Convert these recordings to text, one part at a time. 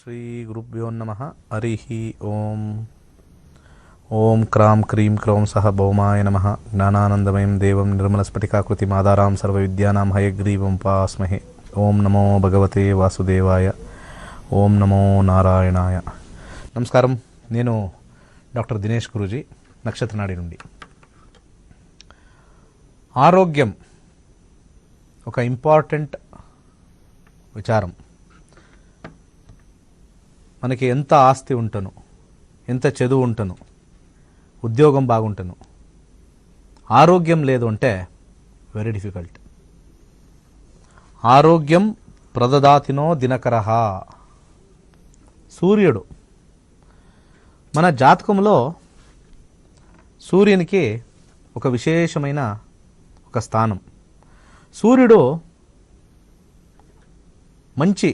श्री गुरुभ्यो नमः हरिः ओम ओम क्रां क्रीं क्रौं सह भौमाय नमः ज्ञानानन्दमयं देवं निर्मलस्फटिकाकृतिम् आधारां सर्वविद्यानां हयग्रीवम् उपास्महे। ओम नमो भगवते वासुदेवाय, ओम नमो नारायणाय। నమస్కారం, నేను డాక్టర్ దినేష్ గురూజీ, నక్షత్రనాడి నుండి. ఆరోగ్యం ఒక ఇంపార్టెంట్ విచారం. మనకి ఎంత ఆస్తి ఉంటను, ఎంత చదువు ఉంటను, ఉద్యోగం బాగుంటను, ఆరోగ్యం లేదు అంటే వెరీ డిఫికల్ట్. ఆరోగ్యం ప్రదదాతినో దినకరః. సూర్యుడు మన జాతకంలో సూర్యునికి ఒక విశేషమైన ఒక స్థానం. సూర్యుడు మంచి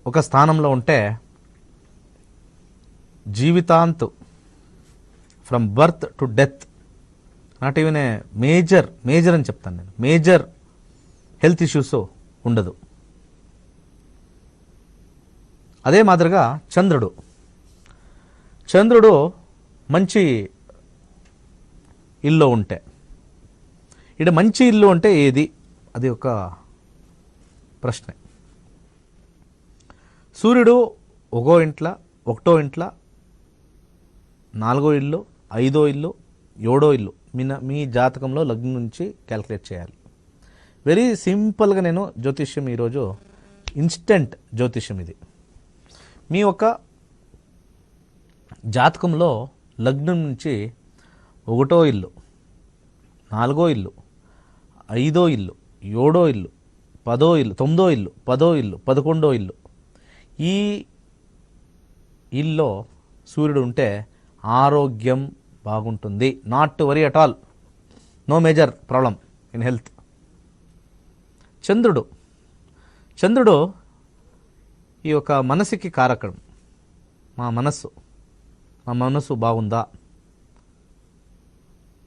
ఒక స్థానంలో ఉంటే జీవితాంతు from birth to death, not even a major అని చెప్తాను నేను, మేజర్ హెల్త్ ఇష్యూస్ ఉండదు. అదే మాదిరిగా చంద్రుడు మంచి ఇల్లు ఉంటే, ఇక్కడ మంచి ఇల్లు అంటే ఏది, అది ఒక ప్రశ్న. సూర్యుడు ఒకటో ఇంట్లో, 4వ ఇల్లు, 5వ ఇల్లు, 7వ ఇల్లు మీ జాతకంలో లగ్నం నుంచి క్యాలిక్యులేట్ చేయాలి. వెరీ సింపుల్గా నేను జ్యోతిష్యం ఈరోజు ఇన్స్టెంట్ జ్యోతిష్యం ఇది. మీ యొక్క జాతకంలో లగ్నం నుంచి 1వ ఇల్లు, 4వ ఇల్లు, 5వ ఇల్లు, 7వ ఇల్లు, 10వ ఇల్లు, 9వ ఇల్లు, 10వ ఇల్లు, 11వ ఇల్లు, ఈ ఇల్లో సూర్యుడు ఉంటే ఆరోగ్యం బాగుంటుంది. Not to worry at all, no major problem in health. చంద్రుడు ఈ యొక్క మనసుకి కారకం. మా మనస్సు బాగుందా?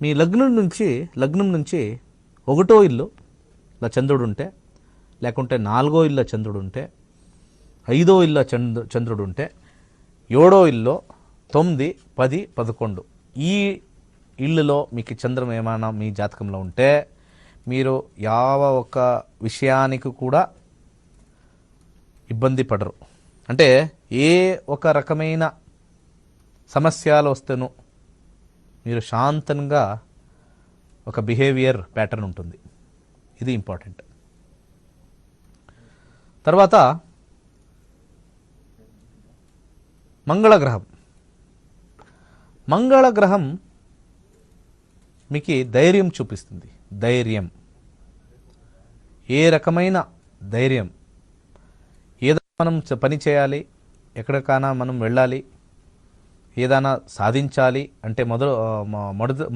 మీ లగ్నం నుంచి 1వ ఇల్లులో చంద్రుడు ఉంటే, లేకుంటే 4వ ఇల్లు చంద్రుడు ఉంటే, 5వ ఇల్లు చంద్రుడు ఉంటే, 7వ ఇల్లు 9, 10, 11 ఈ ఇళ్ళలో మీకు చంద్రం ఏమైనా మీ జాతకంలో ఉంటే మీరు యావ ఒక విషయానికి కూడా ఇబ్బంది పడరు. అంటే ఏ ఒక రకమైన సమస్యలు వస్తేనో మీరు శాంతంగా ఒక బిహేవియర్ ప్యాటర్న్ ఉంటుంది. ఇది ఇంపార్టెంట్. తర్వాత మంగళగ్రహం మీకు ధైర్యం చూపిస్తుంది. ధైర్యం, ఏ రకమైన ధైర్యం, ఏదైనా మనం పని చేయాలి, ఎక్కడికైనా మనం వెళ్ళాలి, ఏదైనా సాధించాలి అంటే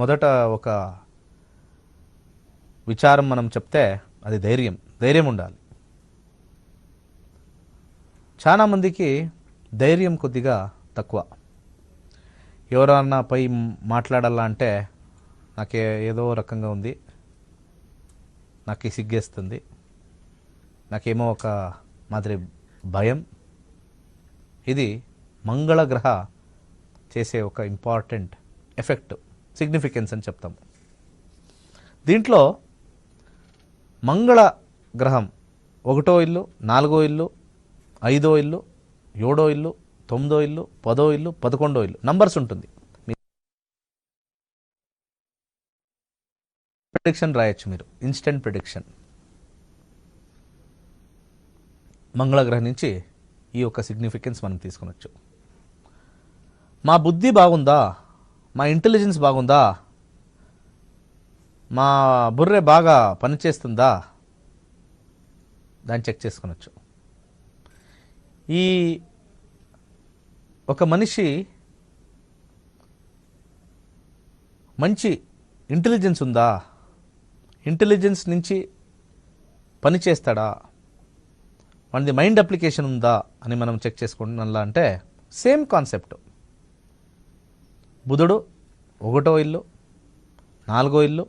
మొదట ఒక విచారం మనం చెప్తే అది ధైర్యం ఉండాలి. చాలామందికి ధైర్యం కొద్దిగా తక్కువ. ఎవరన్నా పై మాట్లాడాలా అంటే నాకే ఏదో రకంగా ఉంది, నాకు సిగ్గేస్తుంది, నాకేమో ఒక మాదిరి భయం. ఇది మంగళగ్రహ చేసే ఒక ఇంపార్టెంట్ ఎఫెక్ట్, సిగ్నిఫికెన్స్ అని చెప్తాము. దీంట్లో మంగళ గ్రహం 1వ ఇల్లు, 4వ ఇల్లు, 5వ ఇల్లు, 7వ ఇల్లు, 9వ ఇల్లు, 10వ ఇల్లు, 11వ ఇల్లు నంబర్స్ ఉంటుంది. ప్రిడిక్షన్ రాయొచ్చు మీరు, ఇన్స్టెంట్ ప్రిడిక్షన్. మంగళగ్రహం నుంచి ఈ యొక్క సిగ్నిఫికెన్స్ మనం తీసుకొనొచ్చు. మా బుద్ధి బాగుందా, మా ఇంటెలిజెన్స్ బాగుందా, మా బుర్రె బాగా పనిచేస్తుందా, దాన్ని చెక్ చేసుకొనొచ్చు. ఈ ఒక మనిషి మంచి ఇంటెలిజెన్స్ ఉందా, ఇంటెలిజెన్స్ నుంచి పని చేస్తాడా, మనది మైండ్ అప్లికేషన్ ఉందా అని మనం చెక్ చేసుకుంటున్నా అంటే సేమ్ కాన్సెప్ట్. బుధుడు 1వ ఇల్లు, 4వ ఇల్లు,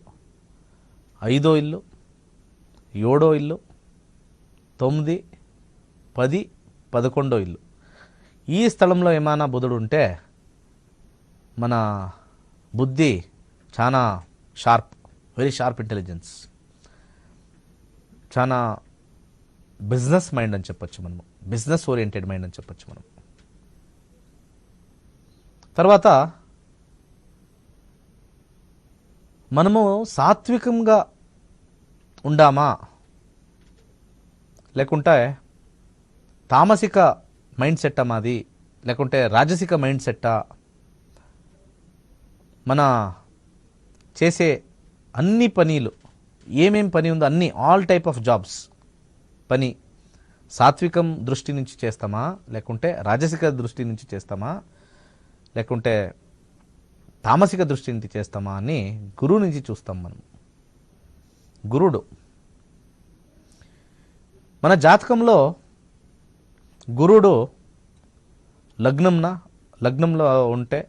5వ ఇల్లు, 7వ ఇల్లు, 9, 10, 11వ ఇల్లు ఈ స్థలంలో ఏమైనా బుధుడు ఉంటే మన బుద్ధి చాలా షార్ప్, వెరీ షార్ప్ ఇంటెలిజెన్స్, చాలా బిజినెస్ మైండ్ అని చెప్పొచ్చు మనము, బిజినెస్ ఓరియంటెడ్ మైండ్ అని చెప్పొచ్చు మనం. తర్వాత మనము సాత్వికంగా ఉండామా లేకుంటే తామసిక మైండ్ సెట్టా మాది, లేకుంటే రాజసిక మైండ్ సెట్టా, మన చేసే అన్ని పనీలు ఏమేం పని ఉందో అన్ని ఆల్ టైప్ ఆఫ్ జాబ్స్ పని సాత్వికం దృష్టి నుంచి చేస్తామా లేకుంటే రాజసిక దృష్టి నుంచి చేస్తామా లేకుంటే తామసిక దృష్టి నుంచి చేస్తామా అని గురువు నుంచి చూస్తాం మనం. గురుడు మన జాతకంలో గురుడు లగ్నంలో ఉంటే,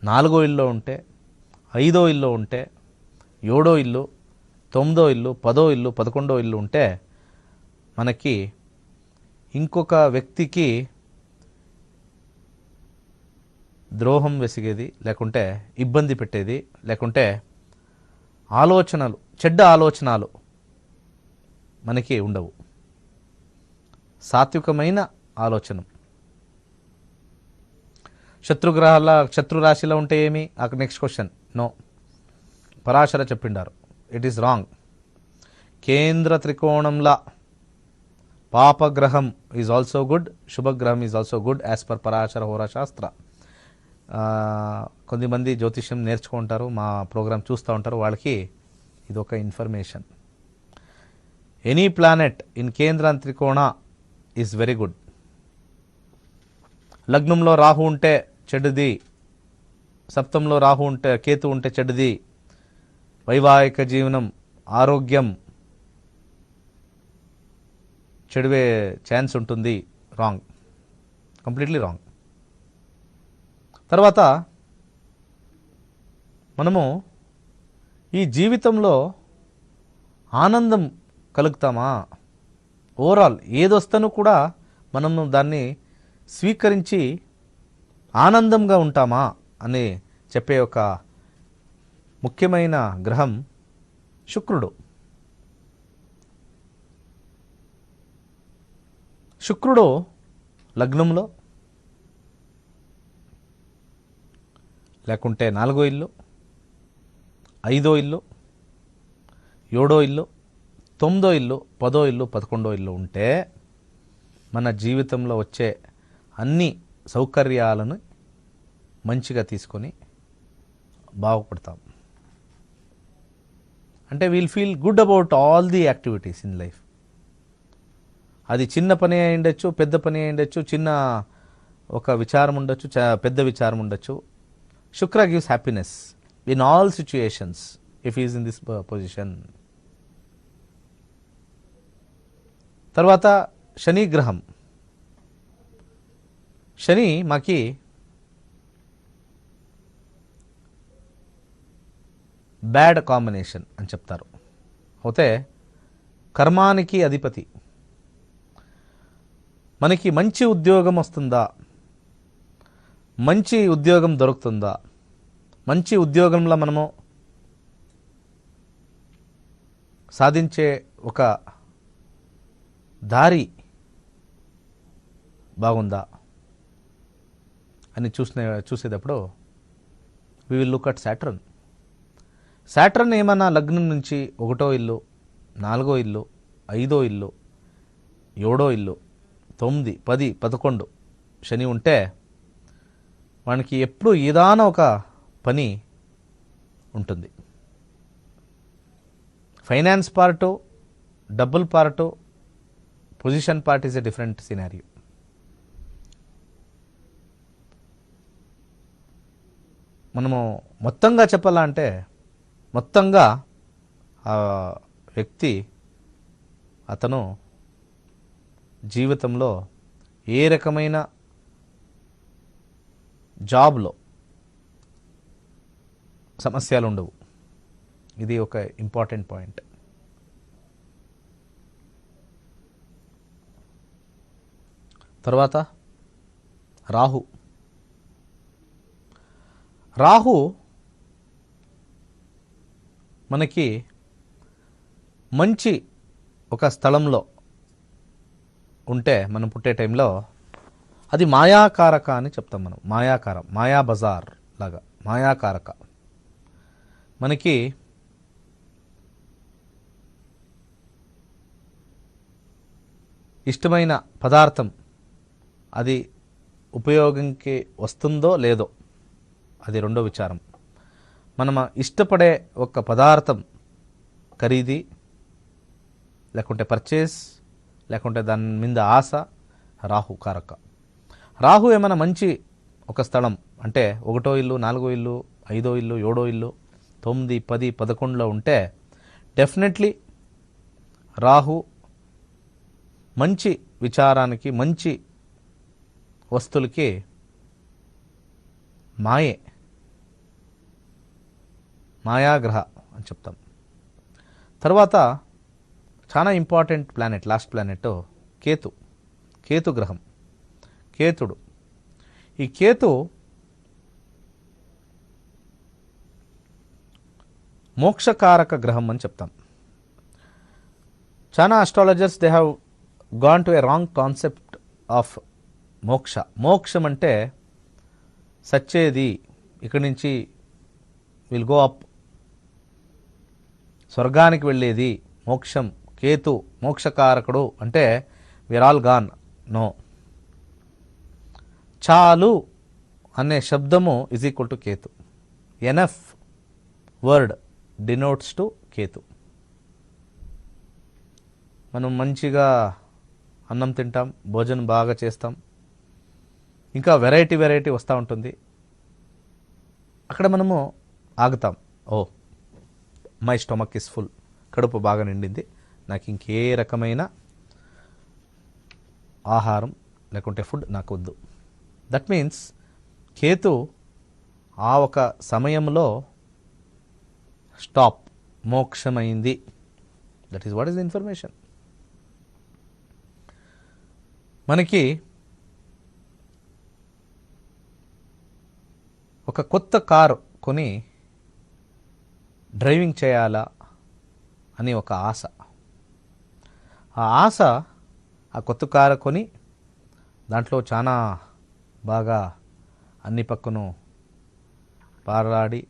4వ ఇల్లు ఉంటే, 5వ ఇల్లు ఉంటే, 7వ ఇల్లు, 9వ ఇల్లు, 10వ ఇల్లు, 11వ ఇల్లు ఉంటే మనకి ఇంకొక వ్యక్తికి ద్రోహం వెసిగేది, లేకుంటే ఇబ్బంది పెట్టేది, లేకుంటే ఆలోచనలు, చెడ్డ ఆలోచనలు మనకి ఉండవు. సాత్వికమైన ఆలోచన. శత్రు రాశిలో ఉంటే ఏమి? అక్కడ నెక్స్ట్ క్వశ్చన్. నో, పరాశర చెప్పిండారు, ఇట్ ఈస్ రాంగ్. కేంద్ర త్రికోణంలా పాపగ్రహం ఈజ్ ఆల్సో గుడ్, శుభగ్రహం is also good as per Parashara Horashastra. కొంతమంది జ్యోతిష్యం నేర్చుకుంటారు, మా ప్రోగ్రామ్ చూస్తూ ఉంటారు, వాళ్ళకి ఇది ఒక ఇన్ఫర్మేషన్. ఎనీ ప్లానెట్ ఇన్ కేంద్ర త్రికోణ ఈజ్ వెరీ గుడ్. లగ్నంలో రాహు ఉంటే చెడుది, సప్తంలో రాహు ఉంటే, కేతు ఉంటే చెడుది. వైవాహిక జీవనం, ఆరోగ్యం చెడువే ఛాన్స్ ఉంటుంది. Wrong, completely wrong. తర్వాత మనము ఈ జీవితంలో ఆనందం కలుగుతామా? ఓవరాల్ ఏదొస్తను కూడా మనము దాన్ని స్వీకరించి ఆనందంగా ఉంటామా అని చెప్పే ఒక ముఖ్యమైన గ్రహం శుక్రుడు. శుక్రుడు లగ్నంలో లేకుంటే 4వ ఇల్లు, 5వ ఇల్లు, 7వ ఇల్లు, 9వ ఇల్లు, 10వ ఇల్లు, 11వ ఇల్లు ఉంటే మన జీవితంలో వచ్చే అన్ని సౌకర్యాలను మంచిగా తీసుకొని బాగుపడతాం. అంటే we'll feel good about all the activities in life. అది చిన్న పని అయి ఉండొచ్చు, పెద్ద పని అయి ఉండొచ్చు, చిన్న ఒక విచారం ఉండొచ్చు, పెద్ద విచారం ఉండొచ్చు. శుక్ర gives happiness in all situations if is in this position. తర్వాత శని గ్రహం. శని మాకి బ్యాడ్ కాంబినేషన్ అని చెప్తారు. అయితే కర్మానికి అధిపతి. మనకి మంచి ఉద్యోగం వస్తుందా, మంచి ఉద్యోగం దొరుకుతుందా, మంచి ఉద్యోగంలో మనము సాధించే ఒక దారి బాగుందా అని చూసేటప్పుడు we will look at Saturn. Saturn ఏమన్నా లగ్నం నుంచి 1వ ఇల్లు, 4వ ఇల్లు, 5వ ఇల్లు, 7వ ఇల్లు, 9, 10, 11 శని ఉంటే వానికి ఎప్పుడు ఏదాన ఒక పని ఉంటుంది. ఫైనాన్స్ పార్టు, డబ్బుల్ part, position part is a different scenario. మనము మొత్తంగా చెప్పాలంటే మొత్తంగా ఆ వ్యక్తి అతను జీవితంలో ఏ రకమైన జాబ్లో సమస్యలు ఉండవు. ఇది ఒక ఇంపార్టెంట్ పాయింట్. తర్వాత రాహు. రాహు మనకి మంచి ఒక స్థలంలో ఉంటే మనం పుట్టే టైంలో అది మాయాకారక అని చెప్తాం మనం. మాయాకారం, మాయా బజార్ లాగా మాయాకారక. మనకి ఇష్టమైన పదార్థం అది ఉపయోగంకి వస్తుందో లేదో అది రెండో విచారం. మనం ఇష్టపడే ఒక పదార్థం ఖరీదీ లేకుంటే పర్చేస్ లేకుంటే దాని మీద ఆశ రాహు కారక. రాహు ఏమైనా మంచి ఒక స్థలం అంటే 1వ ఇల్లు, 4వ ఇల్లు, 5వ ఇల్లు, 7వ ఇల్లు, 9, 10, 11లో ఉంటే డెఫినెట్లీ రాహు మంచి విచారానికి, మంచి వస్తువులకి మాయాగ్రహ అని చెప్తాం. తర్వాత చాలా important planet, last planet Ketu గ్రహం. కేతుడు, ఈ కేతు మోక్షకారక గ్రహం అని చెప్తాం. చాలా astrologers they have gone to A wrong concept of మోక్ష. మోక్షం అంటే సచ్చేది, ఇక్కడి నుంచి విల్ గో అప్, స్వర్గానికి వెళ్ళేది మోక్షం. కేతు మోక్షకారకుడు అంటే వీఆర్ ఆల్ గాన్. నో, చాలు అనే శబ్దము is equal to Ketu. Enough word denotes to Ketu. మనం మంచిగా అన్నం తింటాం, భోజనం బాగా చేస్తాం, ఇంకా వెరైటీ వస్తూ ఉంటుంది. అక్కడ మనము ఆగుతాం. ఓ, మై స్టొమక్ ఇస్ ఫుల్, కడుపు బాగా నిండింది, నాకు ఇంకే రకమైన ఆహారం లేకుంటే ఫుడ్ నాకు వద్దు. దట్ మీన్స్ కేతు ఆ ఒక సమయంలో స్టాప్, మోక్షమైంది. That is what is the information. మనకి ఒక కొత్త కారు కొని డ్రైవింగ్ చేయాలా అని ఒక ఆశ. ఆ ఆశ, ఆ కొత్త కారు కొని దాంట్లో చాలా బాగా అన్ని పక్కను పారాడి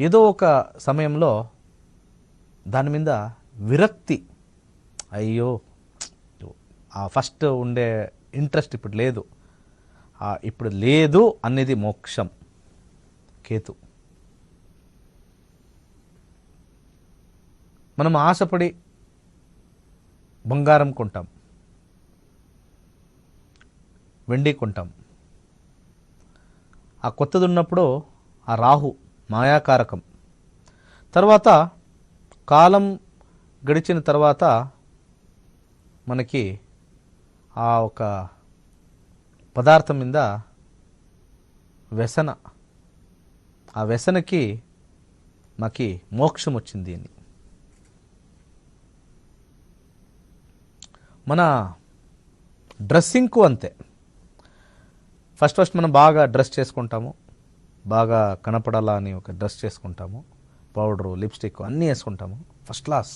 ఏదో ఒక సమయంలో దాని మీద విరక్తి, అయ్యో ఆ ఫస్ట్ ఉండే ఇంట్రెస్ట్ ఇప్పుడు లేదు, ఇప్పుడు లేదు అనేది మోక్షం. కేతు. మనం ఆశపడి బంగారం కొంటాం, వెండి కొంటాం. ఆ కొత్తది ఉన్నప్పుడు ఆ రాహు మాయాకారకం. తర్వాత కాలం గడిచిన తర్వాత మనకి ఆ ఒక పదార్థం మీద వ్యసన, ఆ వ్యసనకి మాకి మోక్షం వచ్చింది అని. మన డ్రెస్సింగ్కు అంతే. ఫస్ట్ మనం బాగా డ్రెస్ చేసుకుంటాము, బాగా కనపడాలా అని ఒక డ్రెస్ చేసుకుంటాము, పౌడరు, లిప్స్టిక్ అన్నీ వేసుకుంటాము, ఫస్ట్ క్లాస్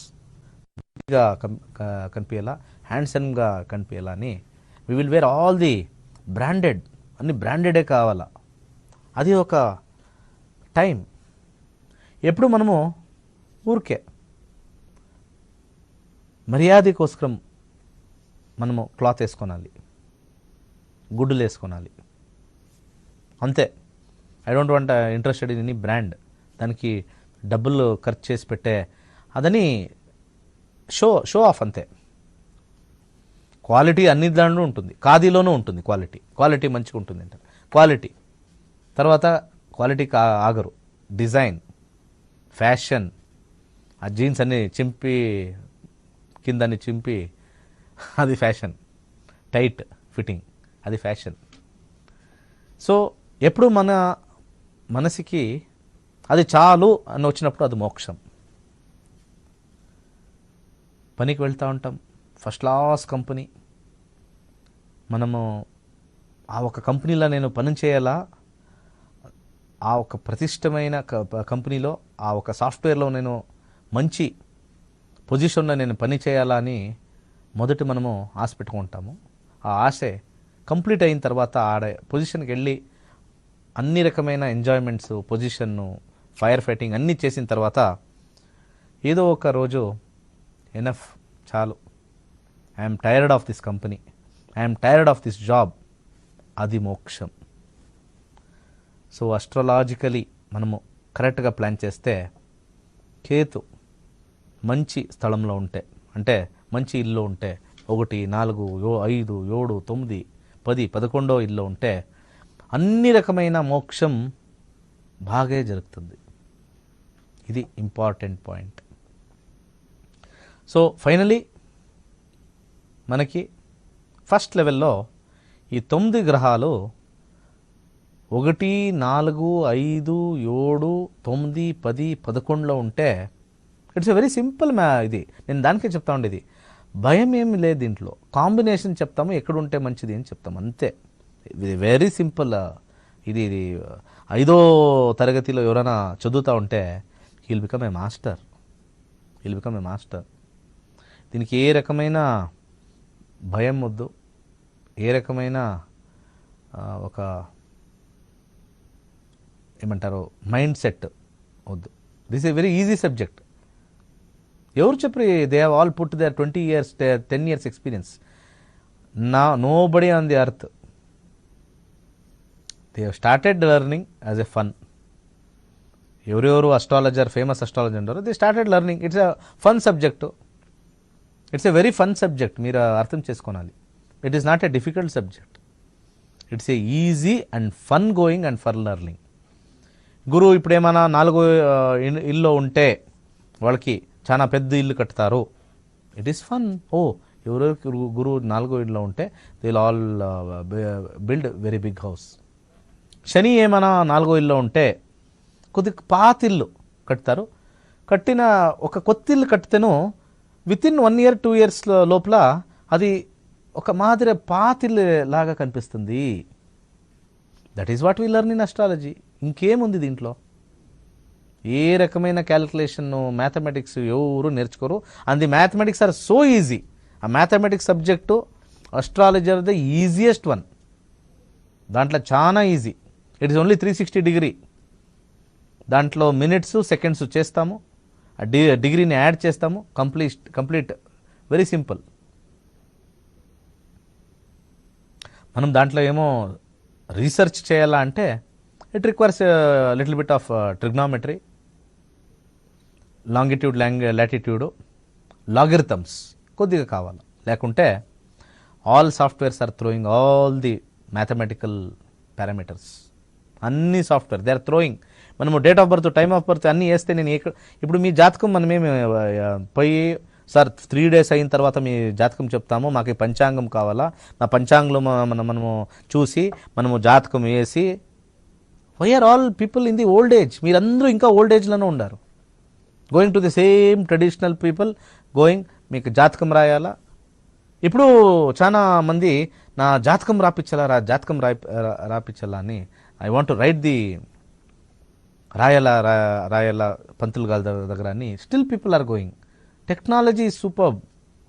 గా కనిపించేలా, హ్యాండ్సమ్గా కనిపించేలా అని we will wear all the branded, అన్ని బ్రాండెడే కావాలా. అది ఒక టైం. ఎప్పుడు మనము ఊరికే మర్యాదకోసరం మనము క్లాత్ వేసుకోనాలి, గుడ్డులు వేసుకోనాలి, అంతే. I don't want interested in any brand. దానికి డబ్బులు ఖర్చు చేసి పెట్టే అదని షో ఆఫ్ అంతే. క్వాలిటీ అన్ని దాంట్లో ఉంటుంది, ఖాదీలోనూ ఉంటుంది క్వాలిటీ మంచిగా ఉంటుంది అంటే క్వాలిటీ. తర్వాత క్వాలిటీకి ఆగరు, డిజైన్, ఫ్యాషన్. ఆ జీన్స్ అన్ని చింపి కిందని చింపి అది ఫ్యాషన్, టైట్ ఫిట్టింగ్ అది ఫ్యాషన్. సో ఎప్పుడు మన మనసుకి అది చాలు అని వచ్చినప్పుడు అది మోక్షం. పనికి వెళ్తూ ఉంటాం, ఫస్ట్ క్లాస్ కంపెనీ, మనము ఆ ఒక కంపెనీలో నేను పని చేయాలా, ఆ ఒక ప్రతిష్టమైన కంపెనీలో ఆ ఒక సాఫ్ట్వేర్లో నేను మంచి పొజిషన్లో నేను పని చేయాలా అని మొదట మనము ఆశ పెట్టుకుంటాము. ఆ ఆశే కంప్లీట్ అయిన తర్వాత ఆడ పొజిషన్కి వెళ్ళి అన్ని రకమైన ఎంజాయ్మెంట్స్, పొజిషన్ను, ఫైర్ ఫైటింగ్ అన్నీ చేసిన తర్వాత ఏదో ఒక రోజు ఎనఫ్, చాలు, I'm tired of this company, I'm tired of this job, అది మోక్షం. సో అస్ట్రాలాజికలీ మనము కరెక్ట్గా ప్లాన్ చేస్తే కేతు మంచి స్థలంలో ఉంటే, అంటే మంచి ఇల్లు ఉంటే, 1, 4, 5, 7, 9, 10, 11 ఇల్లు ఉంటే అన్ని రకమైన మోక్షం బాగా జరుగుతుంది. ఇది ఇంపార్టెంట్ పాయింట్. సో ఫైనలీ మనకి ఫస్ట్ లెవెల్లో ఈ 9 గ్రహాలు 1, 4, 5, 7, 9, 10, 11లో ఉంటే ఇట్స్ ఎ వెరీ సింపుల్ ఇది నేను దానికే చెప్తా ఉండేది. భయం ఏమి లేదు దీంట్లో. కాంబినేషన్ చెప్తాము, ఎక్కడుంటే మంచిది అని చెప్తాము, అంతే. ఇది వెరీ సింపుల్. ఇది 5వ తరగతిలో ఎవరైనా చదువుతూ ఉంటే he'll become a master, he'll become a master. దీనికి ఏ రకమైన భయం వద్దు, ఏ రకమైన ఒక ఏమంటారు మైండ్ సెట్ వద్దు. This a very easy subject. ఎవరు చెప్పరు? They have all put their 20 years 10 years experience. Nobody on the earth, they have started learning as a fun. ఎవరెవరు అస్ట్రాలజర్, ఫేమస్ అస్ట్రాలజర్ ఉంటారు, they started learning. It's a fun subject, it's a very fun subject. మీరు అర్థం చేసుకోవాలి. It is not a difficult subject. It's a easy and fun going and for learning. గురువు ఇప్పుడు ఏమైనా 4 ఇల్లు ఉంటే వాళ్ళకి చాలా పెద్ద ఇల్లు కట్టుతారు, ఇట్ ఈస్ ఫన్. ఎవరెవరికి గురువు 4 ఇల్లు ఉంటే they will all build very big house. Shani ఏమైనా 4 ఇల్లు ఉంటే కొద్దిగా పాతిల్లు కట్టుతారు. కట్టిన ఒక కొత్త ఇల్లు కట్టితేను వితిన్ 1 year 2 years లోపల అది ఒక మాదిరి పాతిల్లు లాగా కనిపిస్తుంది. That is what we learn in astrology. ఇంకేముంది దీంట్లో? ఏ రకమైన క్యాలిక్యులేషన్, మ్యాథమెటిక్స్ ఎవరు నేర్చుకోరు. And the mathematics are so easy. ఆ mathematics subject astrologer the easiest one. దాంట్లో చాలా easy. It is only 360 degree. దాంట్లో మినిట్స్, సెకండ్స్ చేస్తాము, ఆ డిగ్రీని యాడ్ చేస్తాము, కంప్లీట్ వెరీ సింపుల్. మనం దాంట్లో ఏమో రీసెర్చ్ చేయాలా అంటే it requires little bit of trigonometry, longitude, latitude, logarithms కొద్దిగా కావాలి. లేకుంటే all softwares are throwing all the mathematical parameters. అన్ని సాఫ్ట్వేర్ దే ఆర్ థ్రోయింగ్. మనము date of birth, time of birth అన్నీ వేస్తే నేను ఇప్పుడు మీ జాతకం మనమేమి పోయి సార్ 3 days అయిన తర్వాత మీ జాతకం చెప్తాము, మాకు ఈ పంచాంగం కావాలా, నా పంచాంగంలో మనము చూసి మనము జాతకం వేసి, why are all people in the old age? మీరందరూ ఇంకా ఓల్డ్ ఏజ్లోనే ఉన్నారు. Going to the same traditional people going, మీకు జాతకం రాయాలా. ఇప్పుడు చాలా మంది నా జాతకం రాపించాలా, జాతకం రాపించాలా అని I want to write the రాయాల పంతులు గారి దగ్గర అని still people are going. Technology is super.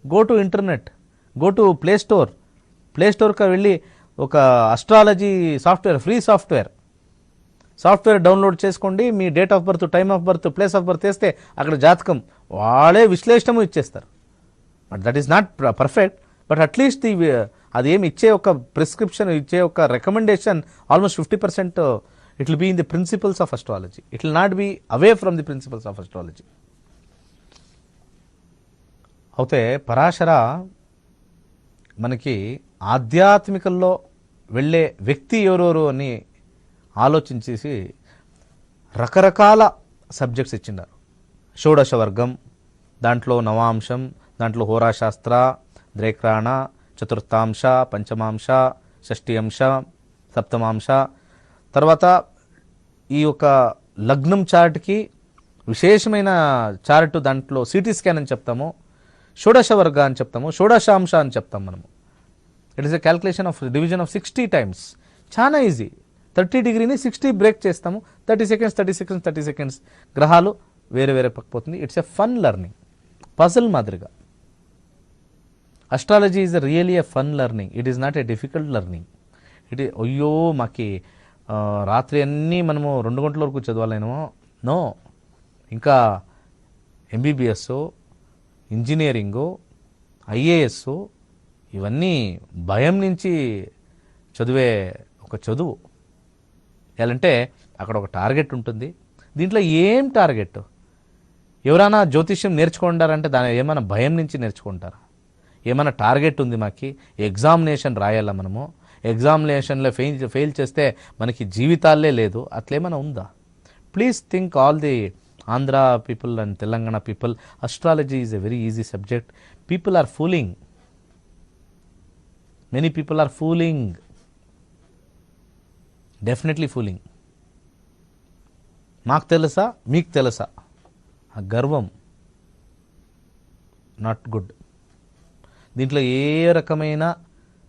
Go to internet, go to play స్టోర్కి వెళ్ళి ఒక astrology software, free software download చేసుకోండి. మీ date of birth, time of birth, place of birth వేస్తే అక్కడ జాతకం వాళ్ళే విశ్లేషణము ఇచ్చేస్తారు. But that is not perfect. But at least అది ఏమి ఇచ్చే ఒక ప్రిస్క్రిప్షన్, ఇచ్చే ఒక recommendation almost 50% it will be in the principles of astrology. It will not be away from the principles of astrology. అయితే పరాశర మనకి ఆధ్యాత్మికల్లో వెళ్ళే వ్యక్తి ఎవరెవరు అని ఆలోచించేసి రకరకాల సబ్జెక్ట్స్ ఇచ్చినారు. షోడశ వర్గం, దాంట్లో నవాంశం, దాంట్లో హోరాశాస్త్ర, ద్రేక్రాణ, చతుర్థాంశ, పంచమాంశ, షష్ఠి అంశ, సప్తమాంశ. తర్వాత ఈ యొక్క లగ్నం చార్ట్కి విశేషమైన చార్ట్, దాంట్లో సిటీ స్కాన్ అని చెప్తాము, షోడశ వర్గ అని చెప్తాము, షోడశాంశ అని చెప్తాం మనము. It is a calculation of division of 60 times. చాలా ఈజీ. 30 డిగ్రీని 60 బ్రేక్ చేస్తాము, 30 సెకండ్స్ 30 సెకండ్స్ 30 సెకండ్స్ గ్రహాలు వేరే వేరే పక్కపోతుంది. It's a fun learning, puzzle మాదిరిగా. Astrology is really a fun learning, it is not a difficult learning. అయ్యో మాకి రాత్రి అన్నీ మనము 2 గంటల వరకు చదవాలేమో, నో. ఇంకా ఎంబీబీఎస్, ఇంజనీరింగు, ఐఏఎస్ ఇవన్నీ భయం నుంచి చదివే ఒక చదువు. ఎలాంటే అక్కడ ఒక టార్గెట్ ఉంటుంది. దీంట్లో ఏం టార్గెట్? ఎవరైనా జ్యోతిష్యం నేర్చుకుంటారంటే దాని ఏమైనా భయం నుంచి నేర్చుకుంటారా? ఏమైనా టార్గెట్ ఉంది మాకి? ఎగ్జామినేషన్ రాయాలా మనము? ఎగ్జామినేషన్లో ఫెయిల్ చేస్తే మనకి జీవితాలే లేదు, అట్లేమైనా ఉందా? Please think all the Andhra people and Telangana people, astrology is a very easy subject. People are fooling, many people are fooling, definitely fooling. మాకు తెలుసా, మీకు తెలుసా? ఆ గర్వం నాట్ గుడ్. దీంట్లో ఏ రకమైన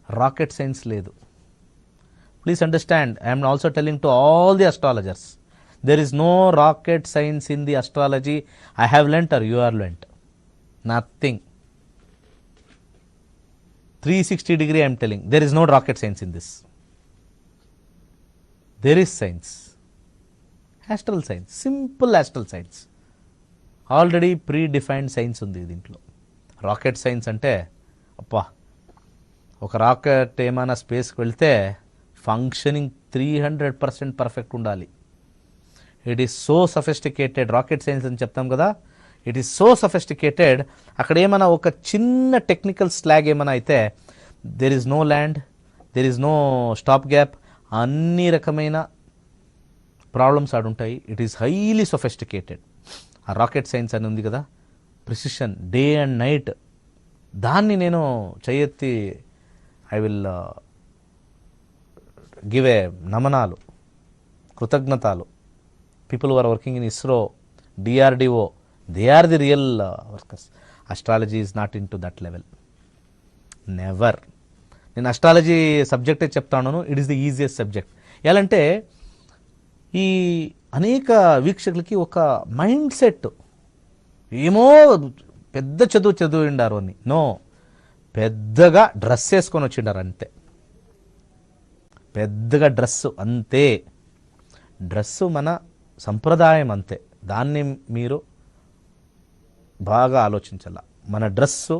రాకెట్ సైన్స్ లేదు. Please understand, I'm also telling to all the astrologers, there is no rocket science in the astrology. I have learnt or you are learnt. Nothing. 360 degree I am telling. There is no rocket science in this. There is science. Astral science. Simple astral science. Already predefined science ఉంది దీంట్లో. Rocket science అంటే అప్పా, ఒక rocket ఏమైనా స్పేస్కి వెళ్తే functioning 300% perfect ఉండాలి. It is so sophisticated. Rocket science అని చెప్తాం కదా, ఇట్ ఈస్ సో సఫిస్టికేటెడ్. అక్కడ ఏమైనా ఒక చిన్న టెక్నికల్ స్లాగ్ ఏమైనా అయితే there is no land, there is no stop gap, అన్ని రకమైన ప్రాబ్లమ్స్ ఆడుంటాయి. It is highly sophisticated. ఆ రాకెట్ సైన్స్ అని ఉంది కదా, ప్రిసిషన్, డే అండ్ నైట్. దాన్ని నేను చేయెత్తి ఐ విల్ గివ్ ఏ నమనాలు, కృతజ్ఞతలు. People who are working in ISRO, DRDO, they are the real workers. Astrology is not into that level. Never. నేను అస్ట్రాలజీ సబ్జెక్టే చెప్తాను, it is the easiest subject. ఎలాంటే ఈ అనేక వీక్షకులకి ఒక మైండ్ సెట్, ఏమో పెద్ద చదివిండారు అని. నో, పెద్దగా డ్రెస్ వేసుకొని వచ్చిండారు అంతే. పెద్దగా డ్రెస్సు అంతే. డ్రెస్సు మన సంప్రదాయం అంతే. దాన్ని మీరు బాగా ఆలోచించాల. మన డ్రెస్సు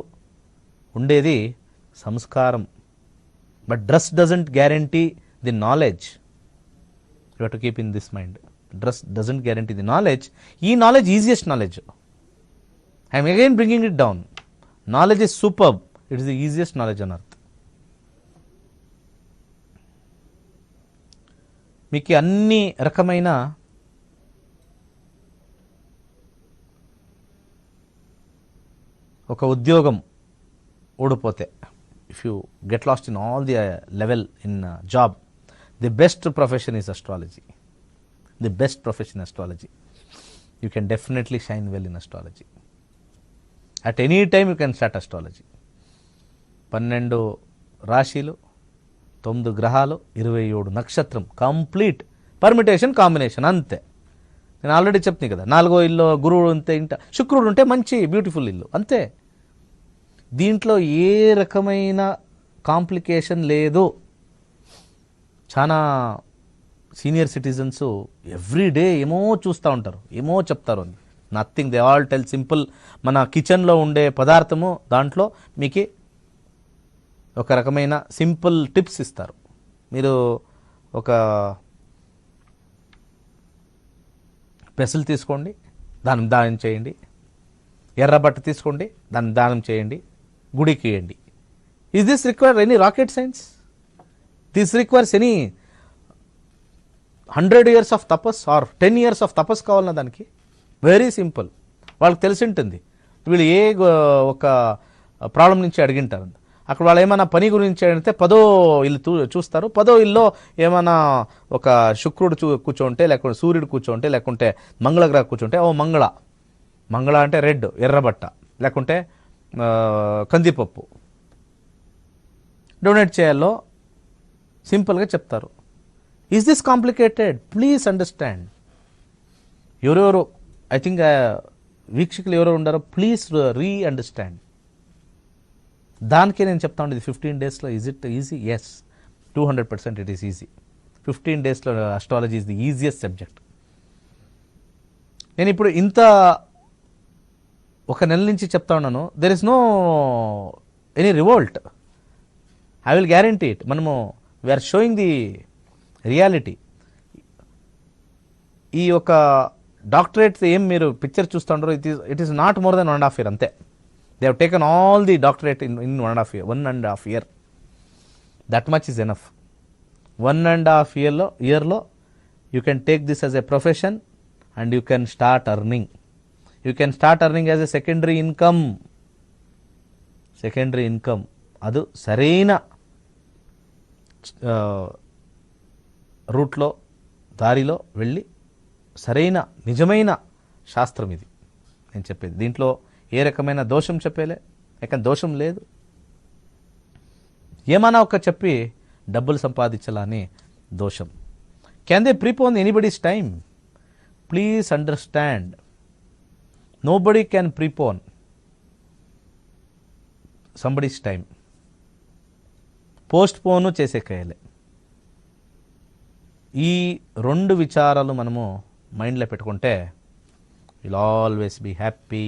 ఉండేది సంస్కారం. But dress doesn't guarantee the knowledge. You have to keep in this mind. Dress doesn't guarantee the knowledge. ఈ knowledge easiest knowledge. I'm again bringing it down. Knowledge is superb. It is the easiest knowledge on earth. మీకు అన్ని రకమైన ఒక ఉద్యోగం ఓడిపోతే, if you get lost in all the level in job, the best profession is astrology. The best profession astrology. You can definitely shine well in astrology. At any time you can start astrology. 12 రాశిలు, 9 గ్రహాలు, 27 నక్షత్రం, complete permutation combination అంతే. నేను already చెప్తాను కదా, 4వ ఇల్లు గురువుడు ఉంటే, ఇంట శుక్రుడు ఉంటే మంచి బ్యూటిఫుల్ ఇల్లు అంతే. దీంట్లో ఏ రకమైన కాంప్లికేషన్ లేదు. చాలా సీనియర్ సిటిజన్స్ ఎవ్రీ డే ఏమో చూస్తూ ఉంటారు, ఏమో చెప్తారు అని. Nothing, they all tell simple. మన కిచెన్లో ఉండే పదార్థము దాంట్లో మీకు ఒక రకమైన సింపుల్ టిప్స్ ఇస్తారు. మీరు ఒక పెసలు తీసుకోండి, దానం చేయండి. ఎర్రబట్ట తీసుకోండి, దానం చేయండి, గుడికి ఇవ్వండి. Is this require any rocket science? This requires any 100 years of tapas or 10 years of tapas కావాలన్నా దానికి? Very simple. వాళ్ళకి తెలిసి ఉంటుంది వీళ్ళు ఏ ఒక ప్రాబ్లం నుంచి అడిగింటారు. అక్కడ వాళ్ళు ఏమైనా పని గురించి అడిగితే 10వ ఇల్లు చూస్తారు. 10వ ఇల్లులో ఏమైనా ఒక శుక్రుడు కూర్చోంటే, లేకుంటే సూర్యుడు కూర్చోంటే, లేకుంటే మంగళగ్రహ కూర్చుంటే, ఓ మంగళ అంటే రెడ్, ఎర్రబట్ట, లేకుంటే కందిపప్పు, డొనేట్ చేయాలో సింపుల్గా చెప్తారు. Is this complicated? Please understand. ఎవరెవరు ఐ థింక్ వీక్షకులు ఎవరెవరు ఉండారో ప్లీజ్ అండర్స్టాండ్. దానికే నేను చెప్తా ఉండేది 15 డేస్లో is it easy? Yes, 200% it is easy. 15 డేస్లో astrology is the easiest subject. నేను ఇప్పుడు ఇంత ఒక నెల నుంచి చెప్తా ఉన్నాను. There is no any revolt. I will guarantee it. మనము వీఆర్ షోయింగ్ ది రియాలిటీ. ఈ యొక్క డాక్టరేట్స్ ఏం మీరు పిక్చర్ చూస్తూ ఉంటారు, it is not more than 1.5 year అంతే. They have taken all the doctorate in 1.5 year. That much is enough. 1.5 yearలో you can take this as a profession and you can start earning. You can start earning as a secondary income. అది సరైన రూట్లో దారిలో వెళ్ళి సరైన నిజమైన శాస్త్రం ఇది నేను చెప్పేది. దీంట్లో ఏ రకమైన దోషం చెప్పేలే, ఎక్కడ దోషం లేదు. ఏమన్నా ఒక చెప్పి డబ్బులు సంపాదించాలని దోషం. Can they prepone anybody's time? Please understand. Nobody can prepone somebody's time. Postpone చేసేకేయాలి. ఈ 2 విచారాలు మనము మైండ్లో పెట్టుకుంటే will always be happy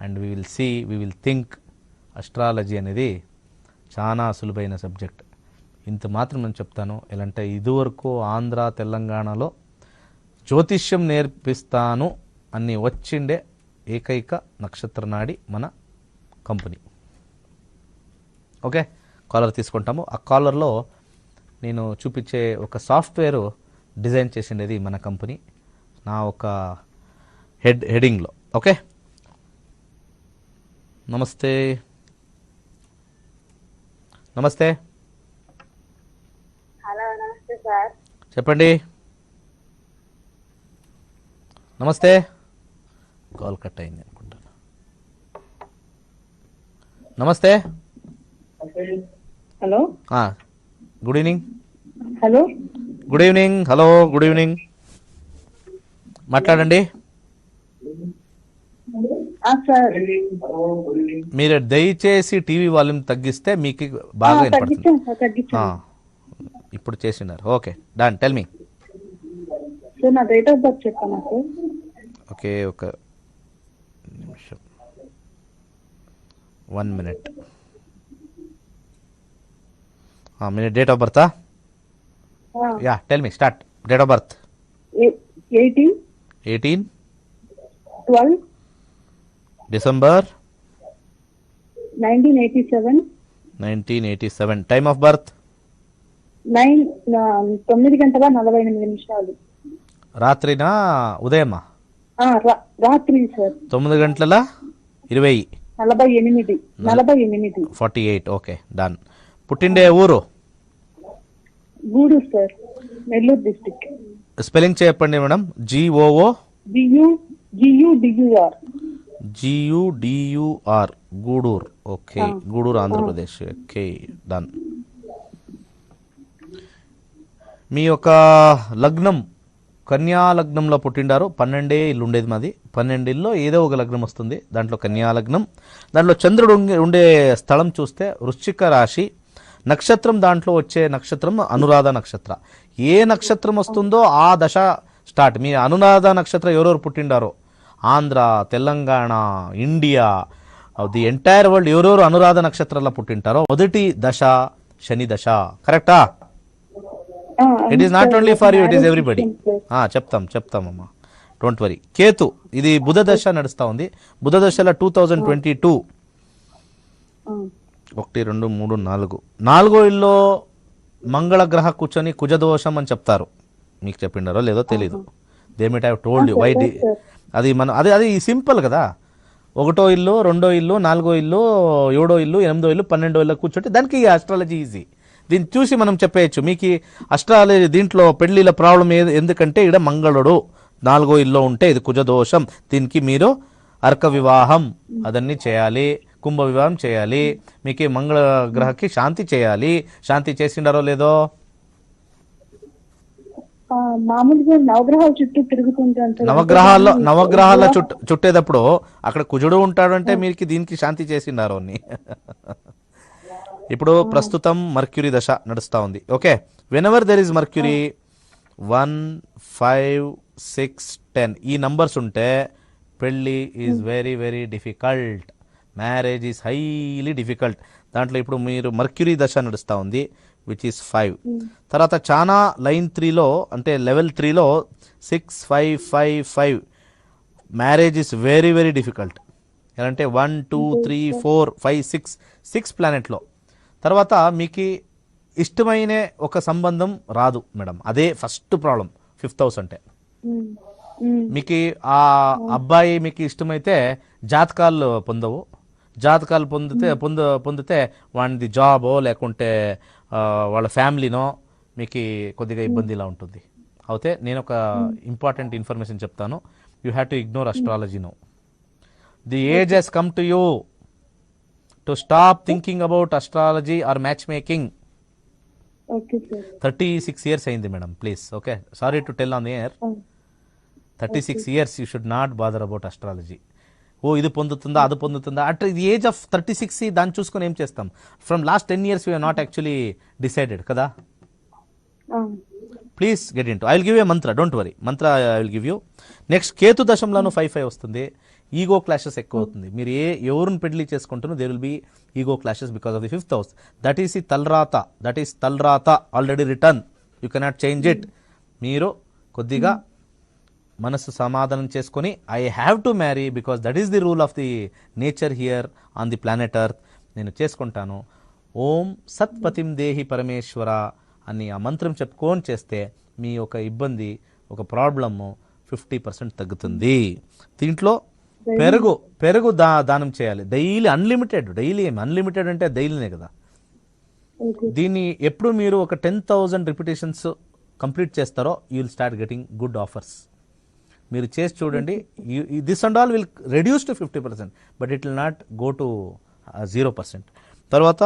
and we will think. Astrology అనేది చాలా సులువైన సబ్జెక్ట్. ఇంత మాత్రం నేను చెప్తాను. ఎలాంటే ఇదివరకు ఆంధ్ర తెలంగాణలో జ్యోతిష్యం నేర్పిస్తాను అని వచ్చిండే ఏకైక నక్షత్ర నాడి మన కంపెనీ. ఓకే, కాలర్ తీసుకుంటాము. ఆ కాలర్లో నేను చూపించే ఒక సాఫ్ట్వేర్ డిజైన్ చేసిండేది మన కంపెనీ, నా ఒక హెడింగ్లో. ఓకే, నమస్తే. హలో, నమస్తే సార్. చెప్పండి. నమస్తే. కాల్ కట్ అయింది అనుకుంటాను. నమస్తే. Hello, good evening. Hello, good evening. మాట్లాడండి. సార్ మీరు దయచేసి టీవీ వాల్యూమ్ తగ్గిస్తే మీకు బాగా వినపడుతుంది. తగ్గించాను. ఇప్పుడు చేసినారు. Okay, done. Tell me. Sir నా డేట్ ఆఫ్ బర్త్ చెప్పాను సార్. ఓకే, ఒక నిమిషం, 1 minute. మీ డేట్ ఆఫ్ బర్తా? Yeah, tell me. Start. Date of birth 18/12 December 1987. 1987. Time of birth 9:48 రాత్రినా ఉదయమా? రాత్రి సార్. 9:20 48. Okay, done. పుట్టిండే ఊరు? Gudur sir, Nellore district. Spelling చెప్పండి madam. GUDUR. Gudur. Okay, Gudur, Andhra Pradesh. Okay, done. మీ యొక్క లగ్నం కన్యా లగ్నంలో పుట్టిండారు. 12 ఇల్లు ఉండేది మాది. 12 ఇల్లో ఏదో ఒక లగ్నం వస్తుంది. దాంట్లో కన్యా లగ్నం. దాంట్లో చంద్రుడు ఉండే స్థలం చూస్తే వృశ్చిక రాశి. నక్షత్రం, దాంట్లో వచ్చే నక్షత్రం అనురాధ నక్షత్ర. ఏ నక్షత్రం వస్తుందో ఆ దశ స్టార్ట్. మీ అనురాధ నక్షత్రం ఎవరెవరు పుట్టిండారో, Andhra, Telangana, India, the entire world ఎవరెవరు అనురాధ నక్షత్రాల్లో పుట్టింటారో మొదటి దశ శని దశ. కరెక్టా? It is not only for you, it is everybody. చెప్తామమ్మా, డోంట్ వరీ. కేతు, ఇది బుధ దశ నడుస్తూ ఉంది. బుధ దశలో 2022 1 2 3 4 4వ ఇల్లో మంగళ గ్రహ కూర్చొని కుజదోషం అని చెప్తారు. మీకు చెప్పిండారో లేదో తెలీదు. They might have told you why. అది అది సింపుల్ కదా. 1వ ఇల్లు, 2వ ఇల్లు, 4వ ఇల్లు, 7వ ఇల్లు, 8వ ఇల్లు, 12వ ఇల్లు కూర్చుంటే దానికి ఆస్ట్రాలజీ ఈజీ. దీన్ని చూసి మనం చెప్పేయచ్చు మీకు అస్ట్రాలజీ. దీంట్లో పెళ్లిల ప్రాబ్లం ఎందుకంటే ఇక్కడ మంగళుడు 4వ ఇల్లో ఉంటే ఇది కుజదోషం. దీనికి మీరు అర్క వివాహం అదన్నీ చేయాలి. కుంభ వివాహం చేయాలి, మీకు మంగళ గ్రహకి శాంతి చేయాలి. శాంతి చేసిండారో లేదో? మామూలుగా నవగ్రహాల చుట్టూ తిరుగుతుంటాను సార్. నవగ్రహాల చుట్టేటప్పుడు అక్కడ కుజుడు ఉంటాడంటే మీకు దీనికి శాంతి చేసిండారో అని. ఇప్పుడు ప్రస్తుతం మర్క్యూరీ దశ నడుస్తూ ఉంది. Okay, whenever there is mercury 1, 5, 6, 10 ఈ నంబర్స్ ఉంటే పెళ్ళి is very very difficult, marriage is highly difficult. దాంట్లో ఇప్పుడు మీరు మర్క్యూరీ దశ నడుస్తూ ఉంది విచ్ ఈస్ 5. తర్వాత చాలా లైన్ 3లో అంటే లెవెల్ 3లో 6, 5, 5, 5 marriage is very very difficult. ఎలా అంటే 1, 2, 3, 4, 5, 6 ప్లానెట్లో. తర్వాత మీకు ఇష్టమైన ఒక సంబంధం రాదు మేడం, అదే ఫస్ట్ ప్రాబ్లం 5th హౌస్ అంటే. మీకు ఆ అబ్బాయి మీకు ఇష్టమైతే జాతకాలు పొందవు, జాతకాలు పొందితే వాడిది జాబో లేకుంటే వాళ్ళ ఫ్యామిలీనో మీకు కొద్దిగా ఇబ్బందిలా ఉంటుంది. అయితే నేను ఒక ఇంపార్టెంట్ ఇన్ఫర్మేషన్ చెప్తాను. You have to ignore astrology no. The age has come to you to stop thinking about astrology or match making. 36 years అయింది madam, please. Okay, sorry to tell on the air. 36 years you should not bother about astrology. ఓ ఇది పొందుతుందా అది పొందుతుందా అట్లా. ఇది age of 36 దాన్ని చూసుకొని ఏం చేస్తాం? From last 10 years we are not actually decided కదా. Please get in to, I will give a mantra, don't worry, mantra I will give you. Next Ketu దశంలోనూ 5 వస్తుంది. ఈగో క్లాషెస్ ఎక్కువ అవుతుంది. మీరు ఎవరిని పెళ్లి చేసుకుంటున్నా there will be ego clashes because of the 5th house. That is the talrata, that is talrata already return, you cannot change it. మీరు కొద్దిగా మనసు సమాధానం చేసుకొని I have to marry because that is the rule of the nature here on the planet earth. నేను చేసుకుంటాను. ఓం సత్పతిం దేహి పరమేశ్వర అని ఆ మంత్రం చెప్పుకొని చేస్తే మీ ఒక ఇబ్బంది, ఒక ప్రాబ్లము 50% తగ్గుతుంది. దీంట్లో పెరుగు దానం చేయాలి డైలీ, అన్లిమిటెడ్. డైలీ ఏమి అన్లిమిటెడ్ అంటే డైలీనే కదా. దీన్ని ఎప్పుడు మీరు ఒక 10,000 రిపిటేషన్స్ కంప్లీట్ చేస్తారో you will start getting good offers. మీరు చేసి చూడండి. This and all will reduce to 50%, but it will not go to 0%. తర్వాత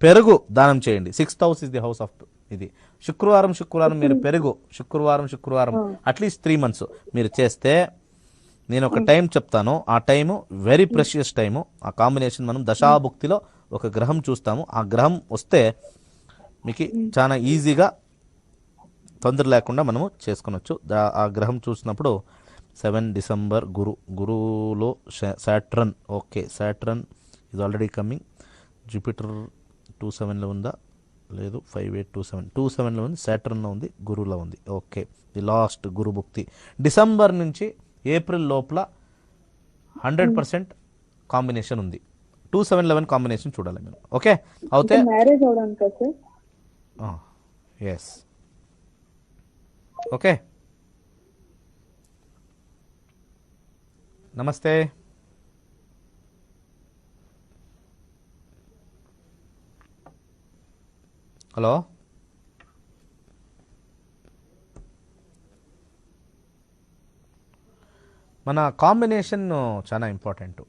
పెరుగు దానం చేయండి. 6th house is the house of ఇది. శుక్రవారం మీరు పెరుగు శుక్రవారం అట్లీస్ట్ 3 months మీరు చేస్తే, నేను ఒక టైం చెప్తాను, ఆ టైము వెరీ ప్రెషియస్ టైము. ఆ కాంబినేషన్ మనం దశాభుక్తిలో ఒక గ్రహం చూస్తాము. ఆ గ్రహం వస్తే మీకు చాలా ఈజీగా తొందర లేకుండా మనము చేసుకొనొచ్చు. ఆ గ్రహం చూసినప్పుడు 7 December గురువులో Saturn. Okay, Saturn is already coming. Jupiter 27లో ఉందా? లేదు, 5827లో ఉంది. సాటర్న్లో ఉంది, గురువులో ఉంది. ఓకే, ది లాస్ట్ గురు భుక్తి. డిసెంబర్ నుంచి ఏప్రిల్ లోపల 100% కాంబినేషన్ ఉంది. 2711 కాంబినేషన్ చూడాలి మీరు. ఓకే, అయితే మ్యారేజ్ అవడానికి సార్. Yes, okay. నమస్తే. హలో, మన కాంబినేషన్ చాలా ఇంపార్టెంట్.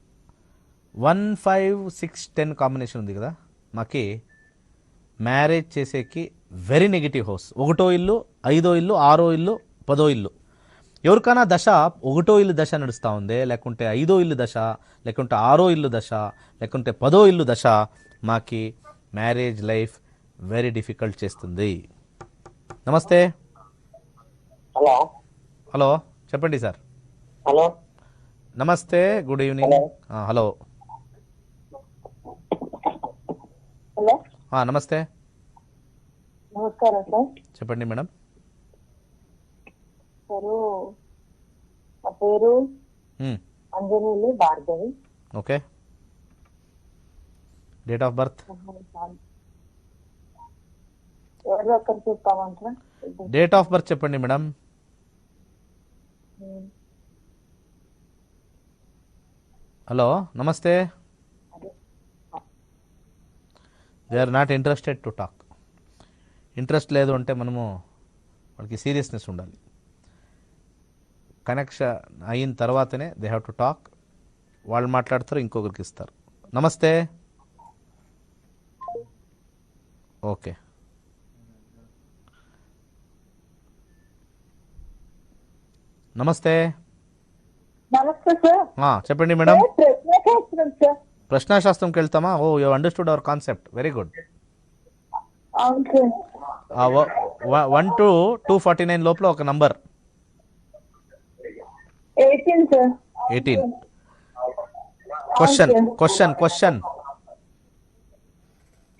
1, 5, 6, 10 కాంబినేషన్ ఉంది కదా. మాకి మ్యారేజ్ చేసేకి వెరీ నెగిటివ్ హౌస్. 1వ ఇల్లు, 5వ ఇల్లు, 6వ ఇల్లు, 10వ ఇల్లు. ఎవరికైనా దశ 1వ ఇల్లు దశ నడుస్తూ ఉంది, లేకుంటే 5వ ఇల్లు దశ, లేకుంటే 6వ ఇల్లు దశ, లేకుంటే 10వ ఇల్లు దశ, మాకి మ్యారేజ్ లైఫ్ వెరీ డిఫికల్ట్ చేస్తుంది. నమస్తే. హలో, చెప్పండి సార్. హలో, నమస్తే, గుడ్ ఈవినింగ్. హలో, హలో, నమస్తే, నమస్కారం సార్. చెప్పండి మేడం. సారు, నా పేరు Anjaneyulu Bhargavi. Okay, date of birth? ఎవరు ఒక్కరు చెప్తామంటారా? డేట్ ఆఫ్ బర్త్ చెప్పండి మేడం. హలో, నమస్తే. They are not interested to talk. Interest లేదు అంటే మనము వాళ్ళకి సీరియస్నెస్ ఉండాలి. కనెక్షన్ అయిన తర్వాతనే దే హ్యావ్ టు టాక్. వాళ్ళు మాట్లాడతారు, ఇంకొకరికి ఇస్తారు. నమస్తే. ఓకే, నమస్తే. నమస్తే సార్. చెప్పండి మేడం. ప్రశ్న సార్. ప్రశ్నాశాస్త్రంకి వెళ్తామా? Oh you understood our concept, very good. అవును సార్. 1 to 249 లోపల ఒక number. 18 sir. 18. Question question question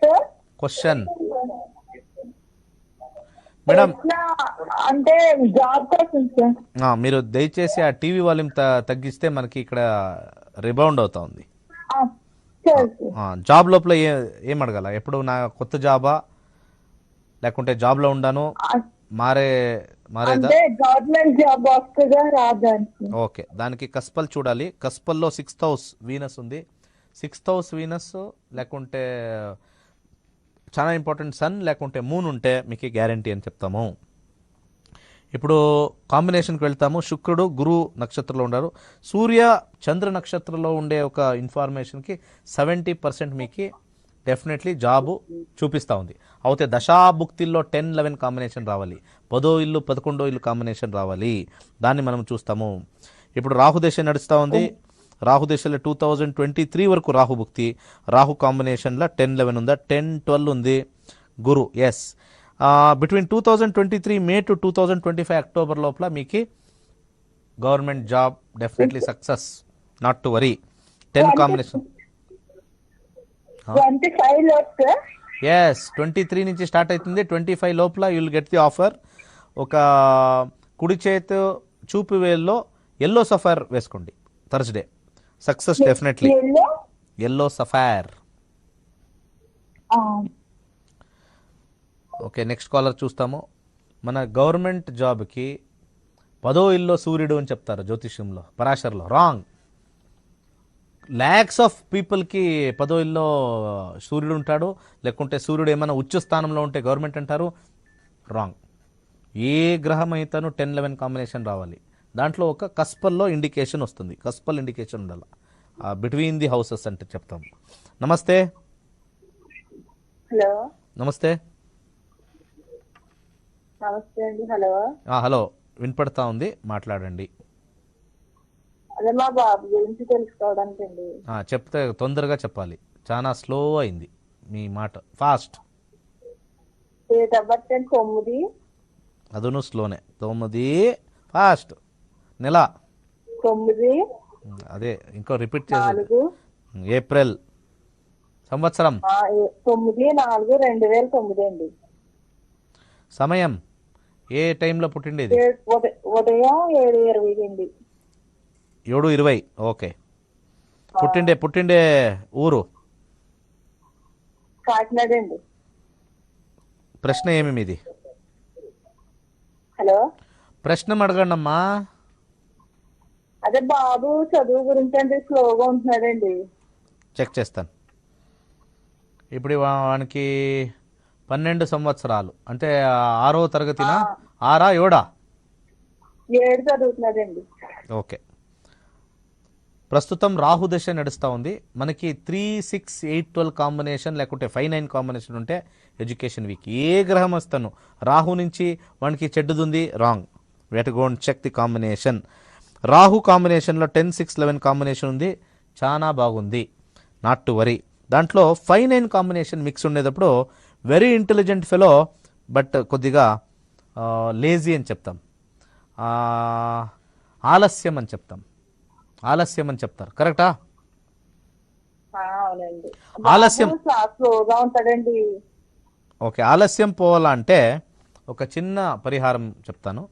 sir question madam. ప్రశ్న అంటే జాబ్ కోసం సార్. మీరు దయచేసి ఆ టీవీ వాల్యూమ్ తగ్గిస్తే మనకి ఇక్కడ రిబౌండ్ అవుతా ఉంది. సార్ జాబ్ లోపల ఏం అడగాల? ఎప్పుడు నా కొత్త జాబా, లేకుంటే జాబ్లో ఉండాను మారేదా? అంటే గవర్నమెంట్ జాబ్ వస్తుందా రాదా? ఓకే, దానికి కస్పల్ చూడాలి. కస్పల్లో 6th హౌస్ వీనస్ ఉంది. 6th హౌస్ వీనస్ లేకుంటే చాలా ఇంపార్టెంట్ సన్ లేకుంటే మూన్ ఉంటే మీకు గ్యారంటీ అని చెప్తాము. ఇప్పుడు కాంబినేషన్కి వెళ్తాము. శుక్రుడు గురు నక్షత్రంలో ఉన్నారు. సూర్య చంద్ర నక్షత్రంలో ఉండే ఒక ఇన్ఫర్మేషన్కి 70% మీకు డెఫినెట్లీ జాబు చూపిస్తూ ఉంది. అయితే దశాభుక్తిల్లో 10-11 కాంబినేషన్ రావాలి. 10వ ఇల్లు 11వ ఇల్లు కాంబినేషన్ రావాలి. దాన్ని మనం చూస్తాము. ఇప్పుడు రాహుదశ నడుస్తూ ఉంది. రాహుదశలో 2023 వరకు రాహుభుక్తి. రాహు కాంబినేషన్లో 10-11 ఉందా? 10-12 ఉంది. Guru yes. Between 2023 May to 2025 October లోపల మీకు government job definitely success, not to worry. 10 combination. 25 లోపు ఎస్, 23 నుంచి స్టార్ట్ అవుతుంది. 25 లోపల you will get the offer. ఒక కుడి చేతి చూపు వేల్లో ఎల్లో సఫైర్ వేసుకోండి. Thursday success definitely. Yellow sapphire. Okay, next caller చూస్తాము. మన గవర్నమెంట్ జాబ్కి 10వ ఇల్లో సూర్యుడు అని చెప్తారు జ్యోతిష్యంలో, పరాశర్లో. రాంగ్. ల్యాక్స్ ఆఫ్ పీపుల్కి 10వ ఇల్లో సూర్యుడు ఉంటాడు. లేకుంటే సూర్యుడు ఏమైనా ఉచ్చ స్థానంలో ఉంటే గవర్నమెంట్ అంటారు. రాంగ్. ఏ గ్రహం అయితేనూ 10-11 కాంబినేషన్ రావాలి. దాంట్లో ఒక కస్పల్లో ఇండికేషన్ వస్తుంది. కస్పల్ ఇండికేషన్ ఉండాలి బిట్వీన్ ది హౌసెస్ అంటే చెప్తాం. నమస్తే. హలో నమస్తే. నమస్తే అండి. హలో హలో, వినపడతా ఉంది, మాట్లాడండి. అదే మా బాబు గురించి తెలుసుకోవడానికి అండి. చెప్తే తొందరగా చెప్పాలి, చాలా స్లో అయింది మీ మాట. ఫాస్ట్. డేట్ ఆఫ్ బర్త్ 9 అదును స్లోనే. 9 ఫాస్ట్. నెల 9 అదే ఇంకో రిపీట్ చేసి. 4 ఏప్రిల్. సంవత్సరం 9/4/2009 అండి. సమయం ఏ టైంలో పుట్టిండేది? ఉదయం 7:20 అండి. 7:20. ఓకే. పుట్టిండే ఊరు? కాకినాడ అండి. ప్రశ్న ఏమి మీది? హలో, ప్రశ్న అడగండి అమ్మా. అదే బాబు చదువు గురించి అంటే స్లోగా ఉంటున్నాడండి. చెక్ చేస్తాను. ఇప్పుడు వానికి 12 సంవత్సరాలు అంటే 6వ తరగతినా? 6ఆ 7ఆ? 7 చదువుతున్నాడండి. ఓకే. ప్రస్తుతం రాహుదశ నడుస్తూ ఉంది. మనకి 3, 6, 8, 12 కాంబినేషన్ లేకుంటే 5, 9 కాంబినేషన్ ఉంటే ఎడ్యుకేషన్ వీక్. ఏ గ్రహం వస్తాను రాహు నుంచి వానికి చెడ్డుదుంది? Wrong. We have to go and check the combination. Rahu కాంబినేషన్లో 10, 6, 11 కాంబినేషన్ ఉంది, చాలా బాగుంది, నాట్ టు వరీ. దాంట్లో 5, 9 కాంబినేషన్ మిక్స్ ఉండేటప్పుడు వెరీ ఇంటెలిజెంట్ ఫెలో, బట్ కొద్దిగా లేజీ అని చెప్తాం, ఆలస్యం అని చెప్తాం. ఆలస్యం అని చెప్తారు, కరెక్టా? అవునండి. ఆలస్యం స్లోగా ఉంటాడండి. ఓకే. ఆలస్యం పోవాలంటే ఒక చిన్న పరిహారం చెప్తాను.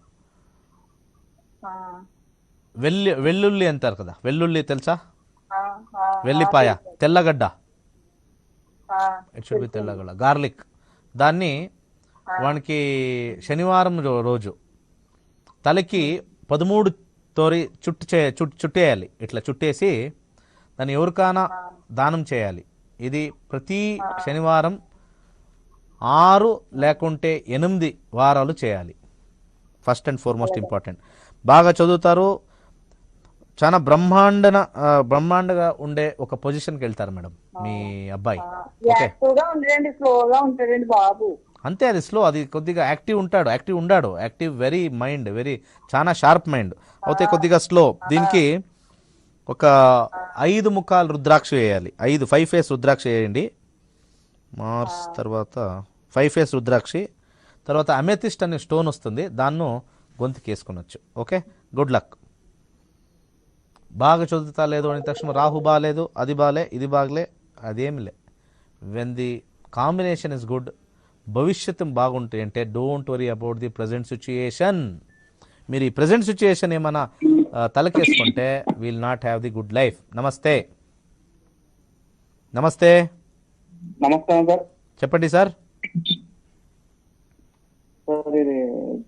వెల్లుల్లి అంటారు కదా, వెల్లుల్లి తెలుసా? వెల్లిపాయ, తెల్లగడ్డ, ఇట్ షుడ్ బి తెల్లగడ్డ, గార్లిక్. దాన్ని వానికి శనివారం రోజు తలకి 13 తోరి చుట్టేయాలి. ఇట్లా చుట్టేసి దాన్ని ఎవరికైనా దానం చేయాలి. ఇది ప్రతి శనివారం 6 లేకుంటే 8 వారాలు చేయాలి. First and foremost important. బాగా చదువుతారు, చాలా బ్రహ్మాండగా ఉండే ఒక పొజిషన్కి వెళ్తారు మేడం మీ అబ్బాయి. ఓకే, యాక్టివ్ గా ఉంటాడండి, స్లోగా ఉంటాడండి బాబు. అంతే, అది స్లో, అది కొద్దిగా యాక్టివ్ ఉండాడు, వెరీ మైండ్, చాలా షార్ప్ మైండ్. అయితే కొద్దిగా స్లో. దీనికి ఒక 5 ముఖాలు రుద్రాక్ష వేయాలి. 5 ఫేస్ రుద్రాక్ష వేయండి. మార్స్ తర్వాత 5 ఫేస్ రుద్రాక్షి, తర్వాత అమెథిస్ట్ అనే స్టోన్ వస్తుంది, దాన్ని గొంతుకి వేసుకునొచ్చు. Okay, good luck. బాగా చదువుతా లేదు అని తక్షణం రాహు బాగాలేదు, అది బాలే, ఇది బాగలే, అదేమి లే. When the combination is good, భవిష్యత్తు బాగుంటాయి అంటే don't worry about the present situation. మీరు ఈ ప్రజెంట్ సిచ్యుయేషన్ ఏమైనా తలకేసుకుంటే will not have the good life. నమస్తే. నమస్తే, నమస్కారం సార్. చెప్పండి సార్. సార్ ఇది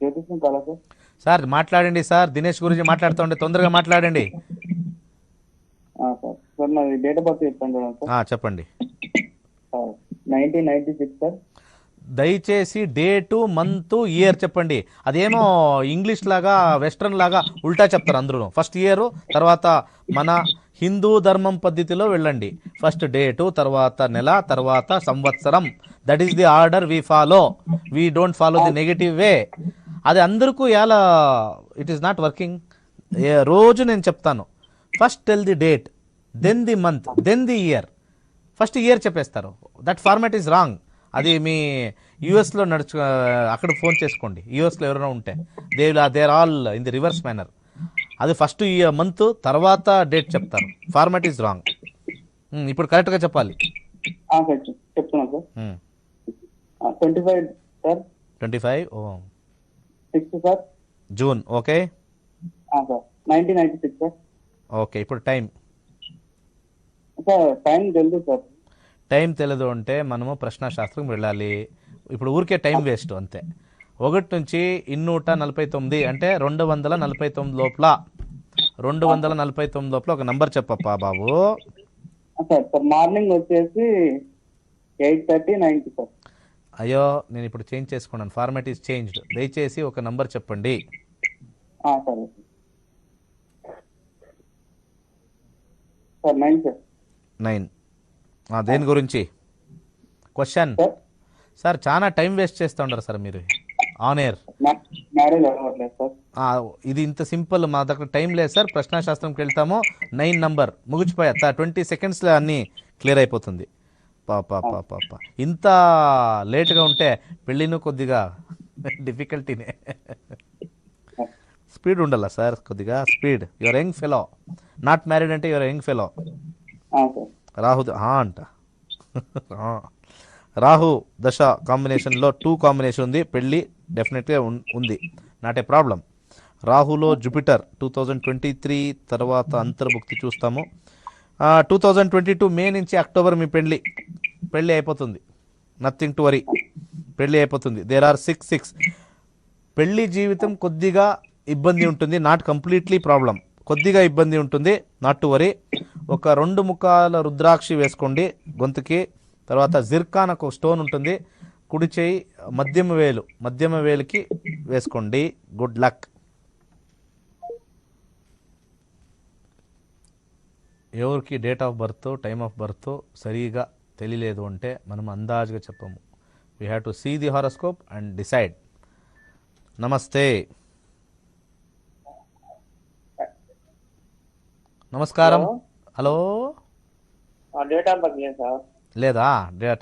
జ్యోతిష్యం కాదా సార్? సార్ మాట్లాడండి సార్, దినేష్ గురించి మాట్లాడుతుండే, తొందరగా మాట్లాడండి. సార్ సార్ నాది డేట్ ఆఫ్ బర్త్ చెప్తాను చూడండి సార్. చెప్పండి. 1996 సార్. దయచేసి డేటు, మంత్, ఇయర్ చెప్పండి. అదేమో ఇంగ్లీష్ లాగా వెస్ట్రన్ లాగా ఉల్టా చెప్తారు అందరూ. ఫస్ట్ ఇయర్, తర్వాత మన హిందూ ధర్మం పద్ధతిలో వెళ్ళండి. ఫస్ట్ డేటు, తర్వాత నెల, తర్వాత సంవత్సరం. That is the order we follow. We don't follow the negative way. అది అందరికీ ఎలా, ఇట్ ఈస్ నాట్ వర్కింగ్. రోజు నేను చెప్తాను, first tell the date, then the month, then the year. First year చెప్పేస్తారు. That format is wrong. అది మీ యూఎస్లో అక్కడ ఫోన్ చేసుకోండి, యూఎస్లో ఎవరైనా ఉంటే. There all in the reverse manner. అది ఫస్ట్ ఇయర్, మంత్, తర్వాత డేట్ చెప్తారు. Format is wrong. ఇప్పుడు కరెక్ట్గా చెప్పాలి. సార్ చెప్తున్నాను sir. 25 sir. 25 6 sir. June. Okay sir 1996 sir. Okay, ఇప్పుడు టైం సార్ టైం తెలుసు సార్. టైం తెలియదు అంటే మనము ప్రశ్నాశాస్త్రం వెళ్ళాలి. ఇప్పుడు ఊరికే టైం వేస్ట్ అంతే. 1 నుంచి 249 అంటే 249 లోపల, 249 లోపల ఒక నంబర్ చెప్పప్పా బాబు. సార్ సార్ మార్నింగ్ వచ్చేసి 8:30-9 సార్. అయ్యో, నేను ఇప్పుడు చేంజ్ చేసుకున్నాను, ఫార్మాట్ ఈజ్ చేంజ్డ్. దయచేసి ఒక నంబర్ చెప్పండి. సరే సార్. 9 సార్. 9. దేని గురించి క్వశ్చన్? సార్ సార్ చాలా టైం వేస్ట్ చేస్తూ ఉండరు సార్ మీరు ఆన్ ఎయిర్. మ్యారేజ్ అవ్వట్లేదు సార్. ఇది ఇంత సింపుల్, మా దగ్గర టైం లేదు సార్. ప్రశ్నాశాస్త్రంకి వెళ్తాము, 9 నంబర్ ముగిచిపోయా, 20 సెకండ్స్లో అన్నీ క్లియర్ అయిపోతుంది. పాప ఇంత లేట్గా ఉంటే పెళ్ళిను కొద్దిగా డిఫికల్టీనే. స్పీడ్ ఉండాలా సార్, కొద్దిగా speed. Your young fellow, not married అంటే యువర్ యంగ్ ఫెలో. రాహు అంట రాహు దశ కాంబినేషన్లో 2 కాంబినేషన్ ఉంది. పెళ్ళి డెఫినెట్గా ఉంది, నాట్ ఏ ప్రాబ్లం. రాహులో జూపిటర్ 2023 తర్వాత అంతర్భుక్తి చూస్తాము. 2022 మే నుంచి అక్టోబర్ మీ పెళ్ళి అయిపోతుంది. నథింగ్ టు వరీ, పెళ్ళి అయిపోతుంది. There are 6. పెళ్లి జీవితం కొద్దిగా ఇబ్బంది ఉంటుంది, నాట్ కంప్లీట్లీ ప్రాబ్లం. కొద్దిగా ఇబ్బంది ఉంటుంది, నాట్ టు వరీ. ఒక 2 ముఖాల రుద్రాక్షి వేసుకోండి గొంతుకి. తర్వాత జిర్కాన్ ఒక స్టోన్ ఉంటుంది, కుడి చేయి మధ్యమ వేలుకి వేసుకోండి. Good luck. ఎవరికి date of birth, time of birth సరిగా తెలియలేదు అంటే మనం అందాజుగా చెప్పము. We have to see the horoscope and decide. నమస్తే. నమస్కారం. Hello. Date of birth sir లేదా?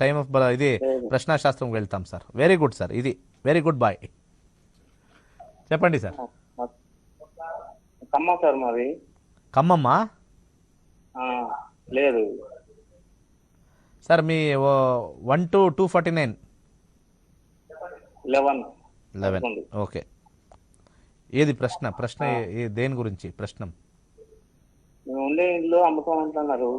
టైమ్ ఆఫ్ బర్త్ ఇది ప్రశ్నాశాస్త్రంకి వెళ్తాం సార్. వెరీ గుడ్ సార్, ఇది వెరీ గుడ్ బాయ్. చెప్పండి సార్. ఖమ్మం సార్ మాది. ఖమ్మమ్మా? లేదు సార్ మీ 1 to 249. 11. ఓకే. ఏది ప్రశ్న దేని గురించి ప్రశ్న? మేము ఉండే ఇల్లు అమ్ముతామంటున్నారు.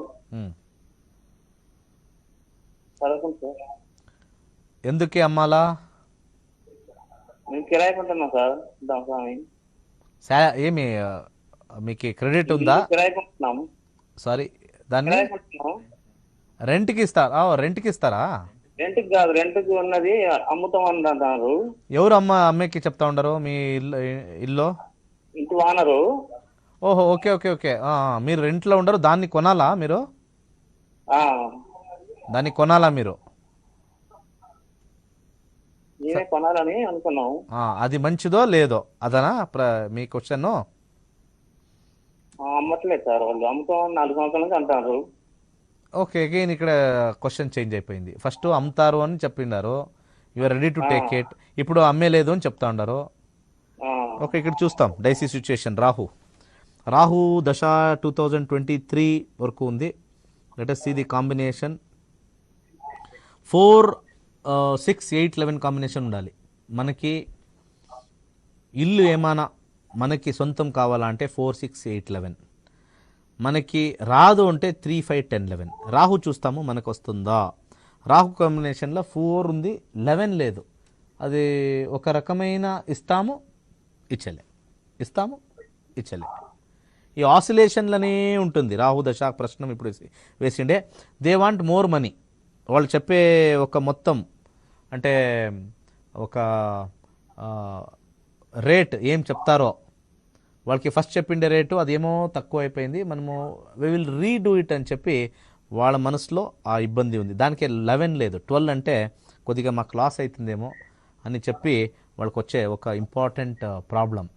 ఎందుకే అమ్మాలా? మేము కిరాయికుంటున్నాం సార్. ఏమి మీకు క్రెడిట్ ఉందా? కిరాయికుంటున్నాం. సారీ, దాన్ని రెంట్కి ఇస్తారా? రెంట్కి ఇస్తారా? రెంట్కి కాదు, రెంట్కి ఉన్నది అమ్ముతాం అంటున్నారు. ఎవరు అమ్మకి చెప్తా ఉండరు మీ ఇల్లు? ఇంటి ఓనరు. ఓహో, ఓకే ఓకే ఓకే. మీరు రెంట్లో ఉండరు, దాన్ని కొనాలా మీరు? ఆ, దాన్ని కొనాలా మీరు? నేనే కొనాలని అనుకున్నాం. అది మంచిదో లేదో అదనా మీ క్వశ్చన్? అమ్మట్లేదు సార్, వాళ్ళు అమ్ముతామని 4 సంవత్సరాల నుంచి అంటారు. ఓకే, అగైన్ ఇక్కడ క్వశ్చన్ చేంజ్ అయిపోయింది. ఫస్ట్ అమ్ముతారు అని చెప్పిండారు, యూఆర్ రెడీ టు ఆ, టేక్ ఇట్. ఇప్పుడు అమ్మేలేదు అని చెప్తా ఉండారు. ఆ, ఓకే, ఇక్కడ చూస్తాం డైసీ సిచ్యుయేషన్. రాహు దశ 2023 వరకు ఉంది. Let us see the combination. 4 6 8 11 combination ఉండాలి మనకి. ఇల్లు ఏమైనా మనకి సొంతం కావాలా అంటే 4 6 8 11. మనకి రాదు అంటే 3 5 10 11. రాహు చూస్తాము మనకు వస్తుందా. రాహు కాంబినేషన్లో 4 ఉంది, 11 లేదు. అది ఒక రకమైన ఇస్తాము ఇచ్చలే ఈ ఆసిలేషన్లనే ఉంటుంది రాహు దశ. ప్రశ్న ఇప్పుడు వేసిండే, దే వాంట్ మోర్ మనీ. వాళ్ళు చెప్పే ఒక మొత్తం అంటే ఒక రేట్ ఏం చెప్తారో, వాళ్ళకి ఫస్ట్ చెప్పిండే రేటు అదేమో తక్కువ అయిపోయింది, మనము వి విల్ రీడూ ఇట్ అని చెప్పి వాళ్ళ మనసులో ఆ ఇబ్బంది ఉంది. దానికి 11 లేదు, 12 అంటే కొద్దిగా మాకు లాస్ అవుతుందేమో అని చెప్పి వాళ్ళకి వచ్చే ఒక ఇంపార్టెంట్ ప్రాబ్లం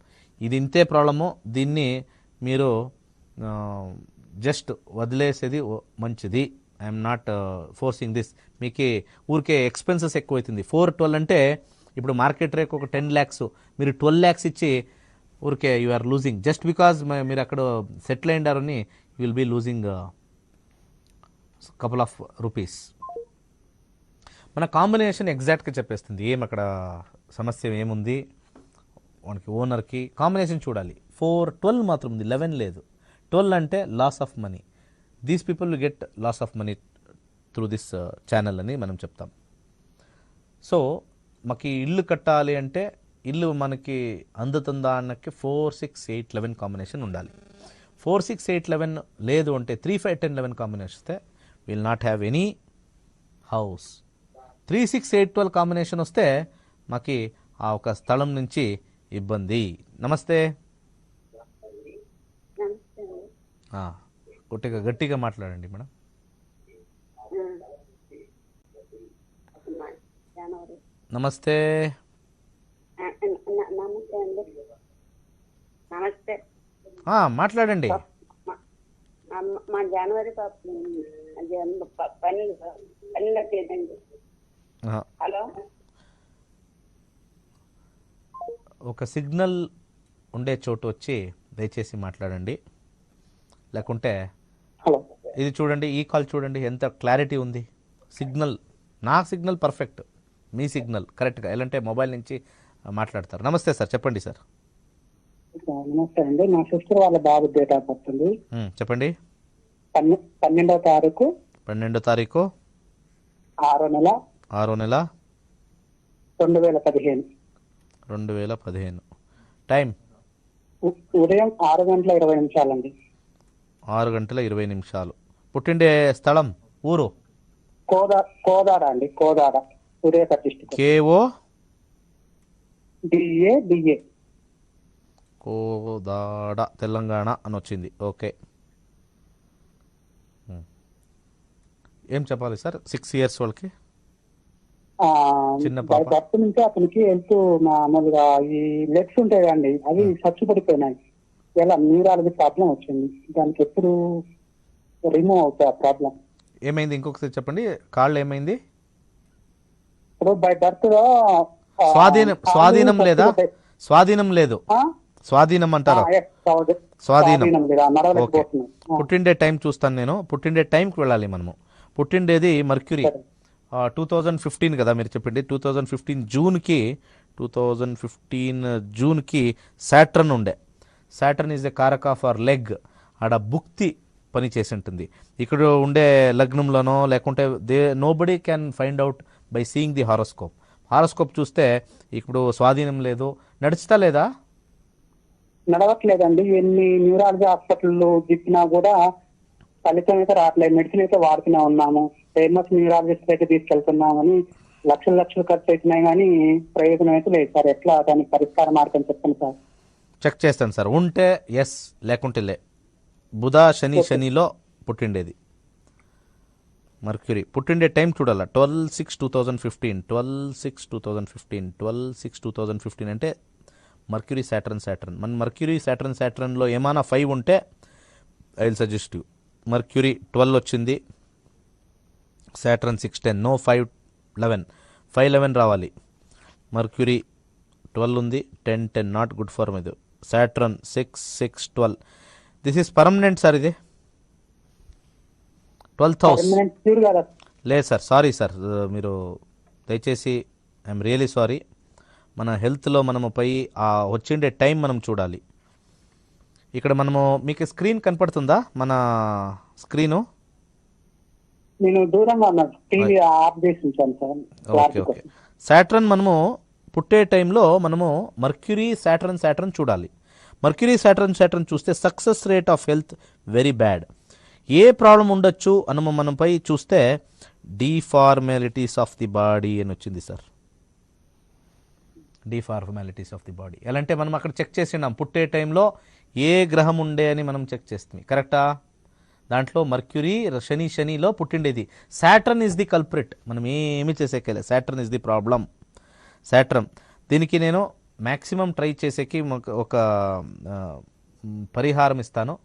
ఇది. ఇంతే ప్రాబ్లము, దీన్ని మీరు జస్ట్ వదిలేసేది మంచిది. I'm not forcing this. మీకు ఊరికే ఎక్స్పెన్సెస్ ఎక్కువ అవుతుంది. 4 12 అంటే ఇప్పుడు మార్కెట్ రేట్ ఒక 10 lakhs, మీరు 12 lakhs ఇచ్చి ఊరికే you are losing. Just because మీరు అక్కడ సెటిల్ అయిండారని you will be losing couple of rupees. మన కాంబినేషన్ ఎగ్జాక్ట్గా చెప్పేస్తుంది ఏం అక్కడ సమస్య ఏముంది. మనకి ఓనర్కి కాంబినేషన్ చూడాలి. 4 12 మాత్రం ఉంది, 11 లేదు. 12 అంటే loss of money. These people will get loss of money through this channel అని మనం చెప్తాం. సో మాకు ఇల్లు కట్టాలి అంటే ఇల్లు మనకి అందుతుందా అన్నకి 4 6 8 11 కాంబినేషన్ ఉండాలి. 4 6 8 11 లేదు అంటే 3 5 10 11 కాంబినేషన్ వస్తే will not have any house. 3 6 8 12 combination వస్తే మాకి ఆ ఒక స్థలం నుంచి ఇబ్బంది. నమస్తే. గట్టిగా మాట్లాడండి మేడం. నమస్తే. నమస్తే. మాట్లాడండి. మా జనవరి 12 తేదండి. హలో, ఒక సిగ్నల్ ఉండే చోటు వచ్చి దయచేసి మాట్లాడండి, లేకుంటే హలో. ఇది చూడండి, ఈ కాల్ చూడండి ఎంత క్లారిటీ ఉంది. సిగ్నల్, నా సిగ్నల్ పర్ఫెక్ట్, మీ సిగ్నల్ కరెక్ట్గా ఎలాంటే మొబైల్ నుంచి మాట్లాడతారు. నమస్తే సార్, చెప్పండి సార్. నమస్తే అండి. మా సిస్టర్ వాళ్ళ బాబు డేట్ ఆఫ్ బర్త్ ఉంది. చెప్పండి. 12వ తారీఖు 12వ తారీఖు 6వ నెల 6వ నెల 2015. 2015. టైం ఉదయం 6:20 అండి. 6:20. పుట్టిండే స్థలం, ఊరు? కోదాడ అండి, Kodad, Suryapet district. KO DA Kodad, Telangana అని వచ్చింది. ఓకే, ఏం చెప్పాలి సార్? 6 years వాళ్ళకి చిన్న పాప. బర్త్ నుంచి అతనికి హెల్త్ మామూలుగా ఈ లెగ్స్ ఉంటాయి అండి, అవి సచ్చు పడిపోయినాయి. ఇలా న్యూరాలజీ ప్రాబ్లం వచ్చింది, దానికి ఎప్పుడు రిమూవ్ అవుతాయి ఆ ప్రాబ్లం. ఏమైంది ఇంకొకసారి చెప్పండి. కాళ్ళు ఏమైంది? ఇప్పుడు బై బర్త్ లో స్వాధీనం లేదా? స్వాధీనం లేదు, స్వాధీనం అంటారు. స్వాధీనం. ఓకే, పుట్టిండే టైం చూస్తాను నేను. పుట్టిండే టైంకి వెళ్ళాలి మనము. పుట్టిండేది మర్క్యూరీ 2015 కదా మీరు చెప్పింది. 2015 జూన్కి సాటర్న్ ఉండే. సాటర్న్ ఈజ్ ద కారక ఫర్ లెగ్. ఆడ భుక్తి పని చేసి ఉంటుంది. ఇక్కడ ఉండే లగ్నంలోనో లేకుంటే nobody can find out by seeing the horoscope. Horoscope చూస్తే ఇప్పుడు స్వాధీనం లేదు. నడుస్తా లేదా? నడవట్లేదండి. ఎన్ని న్యూరాలజీ హాస్పిటల్ తిప్పినా కూడా ఫలితం అయితే రావట్లేదు. మెడిసిన్ అయితే వాడుతూనే ఉన్నాము, ఫేమస్ న్యూరాలజిస్ట్ అయితే తీసుకెళ్తున్నామని లక్షలు ఖర్చు అవుతున్నాయి, కానీ ప్రయోజనం అయితే లేదు సార్. ఎట్లా దానికి పరిష్కార మార్గం చెప్పండి సార్. చెక్ చేస్తాను సార్. ఉంటే ఎస్, లేకుంటే లే. బుధ శని, శనిలో పుట్టిండేది మర్క్యూరీ. పుట్టిండే టైం చూడాలా, 12/6/2015, 12/6/2015, 12/6/2015 అంటే మర్క్యూరీ సాటర్న్. మన మర్క్యూరీ సాటర్న్లో ఏమైనా 5 ఉంటే I will suggest you. Mercury 12 వచ్చింది, సాటర్న్ 6-10, నో 5-11, 5-11 రావాలి. మర్క్యూరీ 12 ఉంది, 10-10 నాట్ గుడ్ ఫర్ ఇది. Saturn 6-6-12, this is permanent sir. ఇది 12th హౌస్. ప్యూర్ కదా? లేదు సార్, సారీ సార్, మీరు దయచేసి ఐఎమ్ రియలీ సారీ. మన హెల్త్లో మనము ఆ వచ్చిండే టైం మనం చూడాలి. ఇక్కడ మనము మీకు స్క్రీన్ కనపడుతుందా? మన స్క్రీను నేను దూరంగా ఉన్నాను, టీవీ ఆఫ్ చేసి ఉంచాను సార్. Okay okay. సాటర్న్ మనము పుట్టే టైంలో మనము మర్క్యూరీ సాటర్న్ చూడాలి. మర్క్యూరీ సాటర్న్ చూస్తే success rate of health very bad. A problem ఉండొచ్చు అని మనపై చూస్తే డిఫార్మాలిటీస్ ఆఫ్ ది బాడీ అని వచ్చింది సార్. డిఫార్మాలిటీస్ ఆఫ్ ది బాడీ ఎలా అంటే మనం అక్కడ చెక్ చేసినాం పుట్టే టైంలో ఏ గ్రహం ఉండే అని మనం చెక్ చేస్తాం, కరెక్టా? దాంట్లో మర్క్యూరీ శనిలో పుట్టిండేది. Saturn is the culprit. మనం ఏమి చేసేకెళ్ళే, Saturn is the problem. Saturn దీనికి నేను మ్యాక్సిమం ట్రై చేసేకి ఒక పరిహారం ఇస్తాను.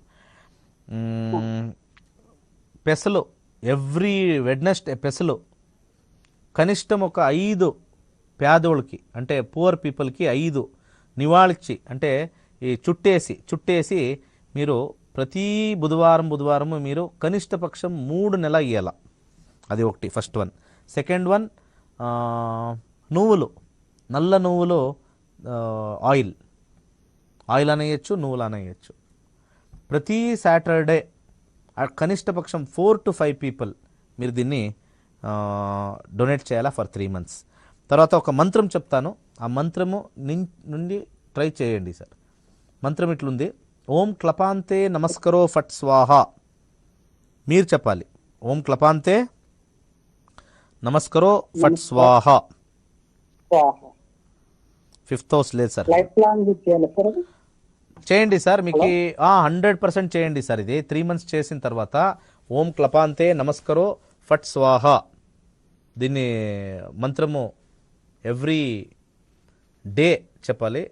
పెసలు ఎవ్రీ వెడ్నెస్డే పెసలు కనిష్టం ఒక 5 పేదోళ్ళకి, అంటే పువర్ పీపుల్కి 5 నివాళిచ్చి, అంటే ఈ చుట్టేసి మీరు ప్రతి బుధవారం మీరు కనిష్ట పక్షం 3 నెలలు ఇవ్వాల. అది ఒకటి, ఫస్ట్ వన్. సెకండ్ వన్, నువ్వులు, నల్ల నువ్వులు, ఆయిల్ అనేయచ్చు, నువ్వులు అనేయచ్చు. ప్రతి సాటర్డే కనిష్ట పక్షం 4 to 5 పీపుల్ మీరు దీన్ని డొనేట్ చేయాలా ఫర్ 3 months. తర్వాత ఒక మంత్రం చెప్తాను, ఆ మంత్రము నుండి ట్రై చేయండి సార్. మంత్రం ఇట్లుంది, ఓం క్లపాంతే నమస్కరో ఫట్ స్వాహ. మీరు చెప్పాలి, ఓం క్లపాంతే నమస్కరో ఫట్ స్వాహ. 5th హౌస్ లేదు సార్. లైఫ్ లాంగ్ చేయాలి సార్ అది? చేయండి సార్, మీకు 100% చేయండి సార్. ఇది 3 months చేసిన తర్వాత ఓం క్లపాంతే నమస్కరో ఫట్ స్వాహ, దీన్ని మంత్రము ఎవ్రీ డే చెప్పాలి.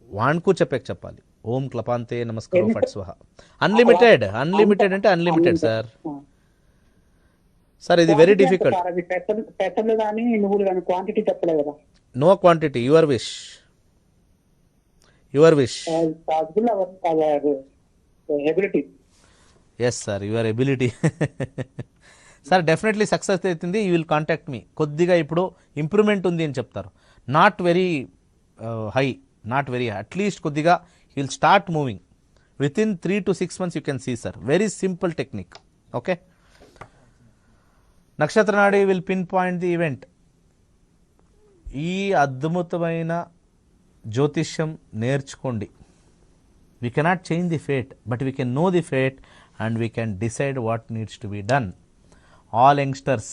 వాన్కు చెప్పాలి, ఓం క్లపాంతే నమస్కరో ఫట్ స్వాహ. అన్లిమిటెడ్ అంటే అన్లిమిటెడ్ సార్. సార్ ఇది వెరీ డిఫికల్ట్. పెసలు కానీ నువ్వులు కానీ క్వాంటిటీ చెప్పలేదు కదా? No quantity, your wish. Possible our ability. Yes sir, your ability. Sir definitely success అవుతుంది. You will contact me. కొద్దిగా ఇప్పుడు ఇంప్రూవ్మెంట్ ఉంది అని చెప్తారు. Not very high, not very high, at least కొద్దిగా you will start moving. With in 3 to 6 months you can see sir. Very simple technique. Okay. నక్షత్ర నాడి will pin point the event. ఈ అద్భుతమైన జ్యోతిష్యం నేర్చుకోండి. We cannot change the fate, but we can know the fate and we can decide what needs to be done. All youngsters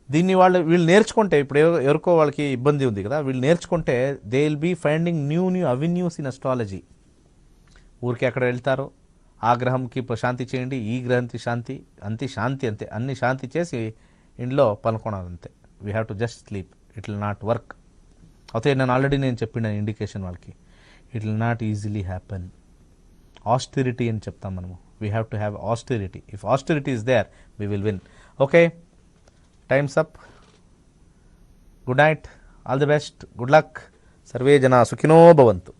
దీన్ని వీళ్ళు నేర్చుకుంటే, ఇప్పుడు ఎవరికో వాళ్ళకి ఇబ్బంది ఉంది కదా, వీళ్ళు నేర్చుకుంటే they will be finding new avenues in astrology. ఊరికి అక్కడ వెళ్తారు, ఆ గ్రహంకి శాంతి చేయండి, ఈ గ్రహంకి శాంతి, అంతే అన్ని శాంతి చేసి ఇంట్లో పనుకోవాలి అంతే. We have to just sleep. It will not work. అయితే నేను చెప్పిన ఇండికేషన్ వాళ్ళకి, it will not easily happen. Austerity అని చెప్తాం మనము. We have to have austerity. If austerity is there, we will win. Okay, times up. Good night, all the best, good luck. సర్వే జనా సుఖినో భవంతు.